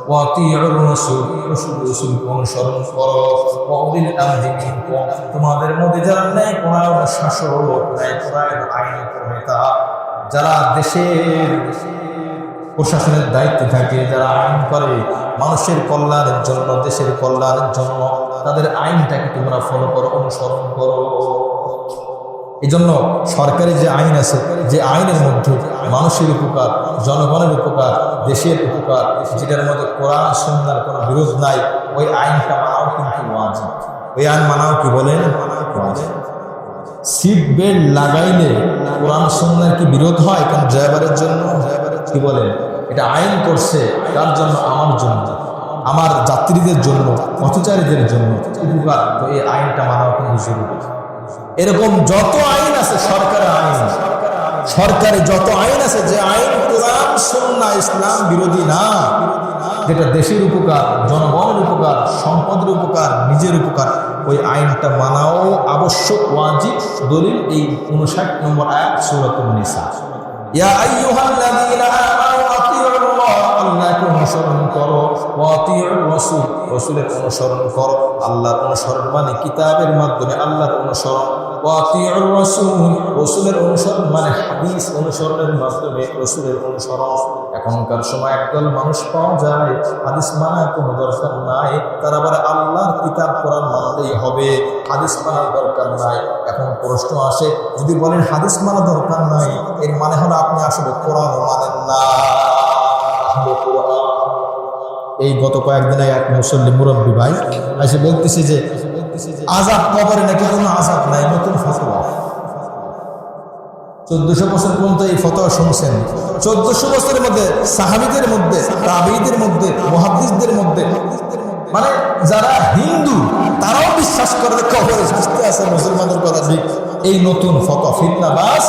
ওয়া আতিউর রাসূল, রাসূলকে অনুসরণ করো, ওয়া উলিল আমরি মিনকুম, তোমাদের মধ্যে যারা ন্যায় পরায়ণ শাসক, ন্যায় পরায়ণ আইন প্রণেতা, যারা দেশের প্রশাসনের দায়িত্বে থাকে, যারা আইন করে মানুষের কল্যাণের জন্য, দেশের কল্যাণের জন্য, তাদের আইনটাকে তোমরা ফলো করো, অনুসরণ করো। এই জন্য সরকারি যে আইন আছে, যে আইনের মধ্যে মানুষের উপকার, জনগণের উপকার, দেশের উপকার, যেটার মধ্যে কোরআন সুন্নাহর কোনো বিরোধ নাই, ওই আইনটা মানাও কিন্তু ওয়াজিব। ওই আইন মানাও কি বলেন? ওয়াজিব। সিট বেল্ট লাগাইলে কোরআন সুন্নাহর কি বিরোধ হয়? কারণ ড্রাইভারের জন্য কি বলেন, এটা আইন করছে কার জন্য? আমার জন্য, আমার যাত্রীদের জন্য, পথচারীদের জন্য উপকার। তো এই আইনটা মানাও কিন্তু জরুরি। এরকম যত আইন আছে সরকারের আইন, সরকারি যত আইন আছে, যে আইন কোরআন সুন্নাহ ইসলাম বিরোধী না, যেটা দেশের উপকার, জনগণের উপকার, সম্পদের উপকার, নিজের উপকার, ওই আইনটা মানাও আবশ্যক, ওয়াজিব। দলিল এই 59 নম্বর আয়াত সূরাতুন নিসা। ইয়া আইয়ুহাল্লাযীনা আমানু আতিউল্লাহ, আল্লাহকে অনুসরণ করো, ওয়া আতিউর রাসূল, রাসূলের অনুসরণ করো। আল্লাহর অনুসরণ মানে কিতাবের মাধ্যমে আল্লাহর অনুসরণ, ওয়া আতিউর রাসূল, রাসূলের অনুসরণ মানে হাদিস অনুসরণের মাধ্যমে রাসূলের অনুসরণ। এখনকার সময় একদল মানুষ পাওয়া যায় হাদিস মানার কোনো দরকার নাই, তারা আবার আল্লাহর কিতাব কোরআন মানতেই হবে, হাদিস মানার দরকার নাই। এখন প্রশ্ন আসে, যদি বলেন হাদিস মানা দরকার নাই, এর মানে হলো আপনি আসলে কোরআন মানেন না। এই গত কয়েকদিন এক মুসল্লি মুরব্বী ভাই এসে বলতেছে যে আযাব কবরে নাকি কোনো আযাব নাই, নতুন ফতোয়া। 1400 বছর পর্যন্ত এই ফতোয়া শুনছেন। 1400 বছরের মধ্যে সাহাবীদের মধ্যে, তাবেঈদের মধ্যে, মুহাদ্দিসদের মধ্যে, মানে যারা হিন্দু তারাও বিশ্বাস করে কবরে শাস্তি আছে, মুসলমানদের কথা ঠিক। এই নতুন ফতোয়া, ফিতনা বাস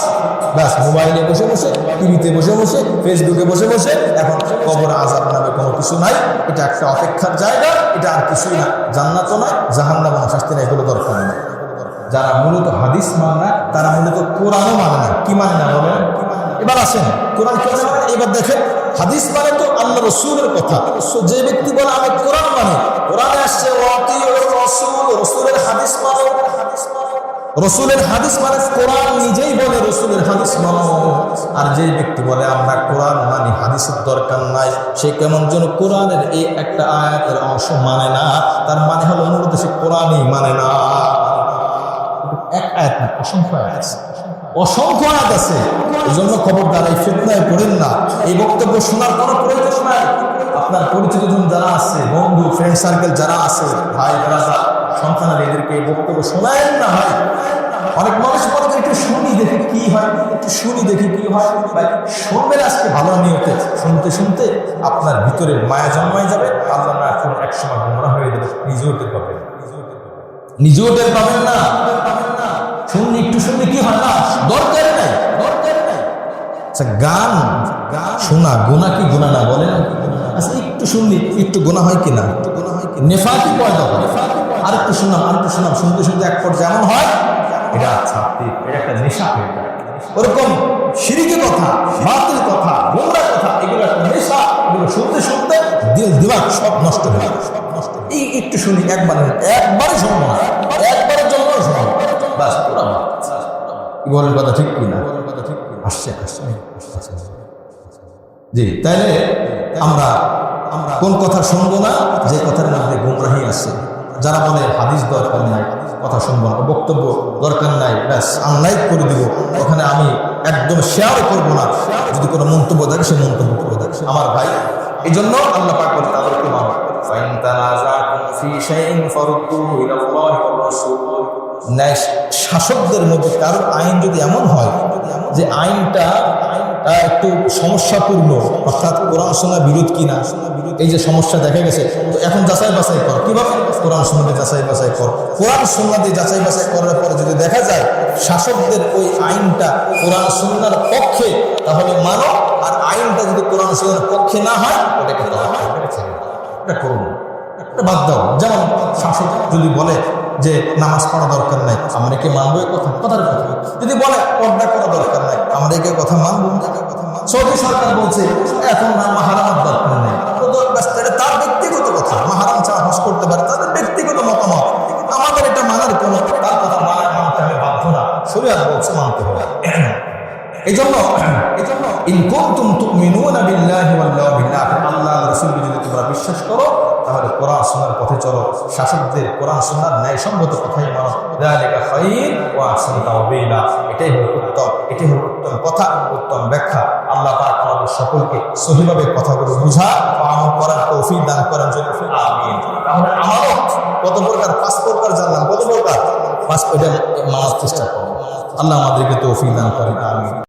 মোবাইলে বসে বসে, টিভিতে বসে বসে, ফেসবুকে বসে বসে, এখন কবরে আযাব নামে কোনো কিছু নাই, এটা একটা অপেক্ষার জায়গা, এটা আর কিছুই না, জান্নাতও নাই, জাহান্নামও না, শাস্তি নাই, এগুলো দরকার নেই। যারা মূলত হাদিস মানে না, তারা মূলত কোরআনও মানে না। কি মানে না বলেন? এবার আসেন কোরআন কেন মানে? এবার দেখেন, হাদিস মানে তো আল্লাহ রাসূলের কথা। যে ব্যক্তি বলে আমি কোরআন মানে, কোরআনে আসছে ওয়া আতিউর রাসূল, রাসূলের হাদিস মানে, রসুলের হাদিস মানে কোরআন নিজেই বলে রসুলের হাদিস মানো। আর যে ব্যক্তি বলে আমরা কোরআন মানি, হাদিসের দরকার নাই, সে কেমন যেন কোরআনের এই একটা আয়াতের অংশ মানে না। তার মানে হলো মূলত সে কোরআনই মানে না। এক আয়াত না, অসংখ্য আয়াত আছে, অসংখ্য আয়াত আছে। এই জন্য খবরদার এই ফিতনায় পড়েন না। এই বক্তব্য শোনার কোনো প্রয়োজন নাই। আপনার পরিচিত জন যারা আছে, বন্ধু ফ্রেন্ড সার্কেল যারা আছে, ভাই ব্রাদার সন্তানের, এদেরকে এই বক্তব্য শোনায়েন না হয়। অনেক মানুষ বলে একটু শুনি দেখি কি হয়, একটু শুনি দেখি কি হয়। ভাই শুনবেন আজকে ভালো নিয়তে, শুনতে শুনতে আপনার ভিতরে মায়া জন্মায় যাবে। আল্লাহ না এখন একসময় গোমরা হয়ে যাবে, নিজেও টের পাবেন, নিজেও টের পাবেন না। শুননি একটু শুনলে কি হয় না, দরকার নাই, দরকার নাই। আচ্ছা গান শোনা গুনাহ কি গুনাহ না বলেন? আচ্ছা একটু শুনলি একটু গুনাহ হয় কিনা? নেফাকি পয়দা হয়। আর একটু শুনলাম, আর একটু শুনলাম, শুনতে শুনতে এক পর্যায়ে এমন হয় এটা ছাড়তে, এটা একটা নেশা হয়ে যায়। ওরকম শিরকি কথা, বাতিল কথা, গোমরা কথা, এগুলো একটা নেশা। এগুলো শুনতে শুনতে দিল দিমাগ সব নষ্ট হয়ে যায়। এই একটু শুনি, একবারে শুনবো না, একবারের জন্য শুনবো, বাস পুরা কি বলেন কথা ঠিক কিনা? আসছে আসছে। জি, তাইলে আমরা কোন কথা শুনবো না? যে কথার মধ্যে গুমরাহি আছে। যারা বলে হাদিস দরকার নাই, কথা শুনবো না, বক্তব্য দরকার নাই, ব্যাস আনলাইক করে দিব, ওখানে আমি একদম শেয়ার করবো না। যদি কোনো মন্তব্য থাকে সে মন্তব্য করে দেয় আমার ভাই। এই জন্য আল্লাহ পাক বলে তাদেরকে মানো। শাসকদের মধ্যে কারোর আইন যদি এমন হয় যে আইনটা একটু সমস্যাপূর্ণ, অর্থাৎ কোরআন সুন্নাহ বিরোধ কিনা, এই যে সমস্যা দেখা গেছে, তো এখন যাচাই বাছাই কর। কিভাবে? কোরআন সুন্নাহ দিয়ে যাচাই বাছাই কর। কোরআন সুন্নাহ দিয়ে যাচাই বাছাই করার পরে যদি দেখা যায় শাসকদের ওই আইনটা কোরআন সুন্নাহর পক্ষে, তাহলে মানো। আর আইনটা যদি কোরআন সুন্নাহর পক্ষে না হয়, ওটাকে এটা করুন, এটা বাদ দাও। যেমন শাসক যদি বলে যে নামাজ পড়া দরকার নাই, আমরা কি মানবো? কথার কথা। যদি বলে পর্দা করা দরকার নাই, আমরা একে কথা মানবো। সৌদি সরকার বলছে এখন মাহারামের দরকার নেই, তার ব্যক্তিগত কথা। মাহারাম ছাড়া হজ করতে পারে, তাদের ব্যক্তিগত মতামত। আমাদের এটা মানার কোনো, তার কথা মানতে হবে বাধ্য না, শরীয়ত বলছে মানতে হবে। এই জন্য ইন কুনতুম তুমিনুনা বিল্লাহি ওয়াল ইয়াউমিল আখির, আল্লাহ রাসূলকে যদি তোমরা বিশ্বাস করো তাহলে কোরআন সুন্নাহর পথে চলো। শাসকদের কোরআন সুন্নাহর ন্যায়সঙ্গত কথাই মানো। যালিকা খায়র ওয়া আহসানু তাওয়িলা, এটাই হলো উত্তম, এটাই হলো উত্তম কথা, উত্তম ব্যাখ্যা। আল্লাহ পাক আমাদের সকলকে সহিভাবে কথাগুলো বুঝা ও আমল করার তৌফিক দান করার জন্য আমিন। তাহলে আমারও কত প্রকার, 5 প্রকার জানলাম, কত প্রকার? 5 প্রকার মানার চেষ্টা করব। আল্লাহ আমাদেরকে তৌফিক দান করেন, আমিন।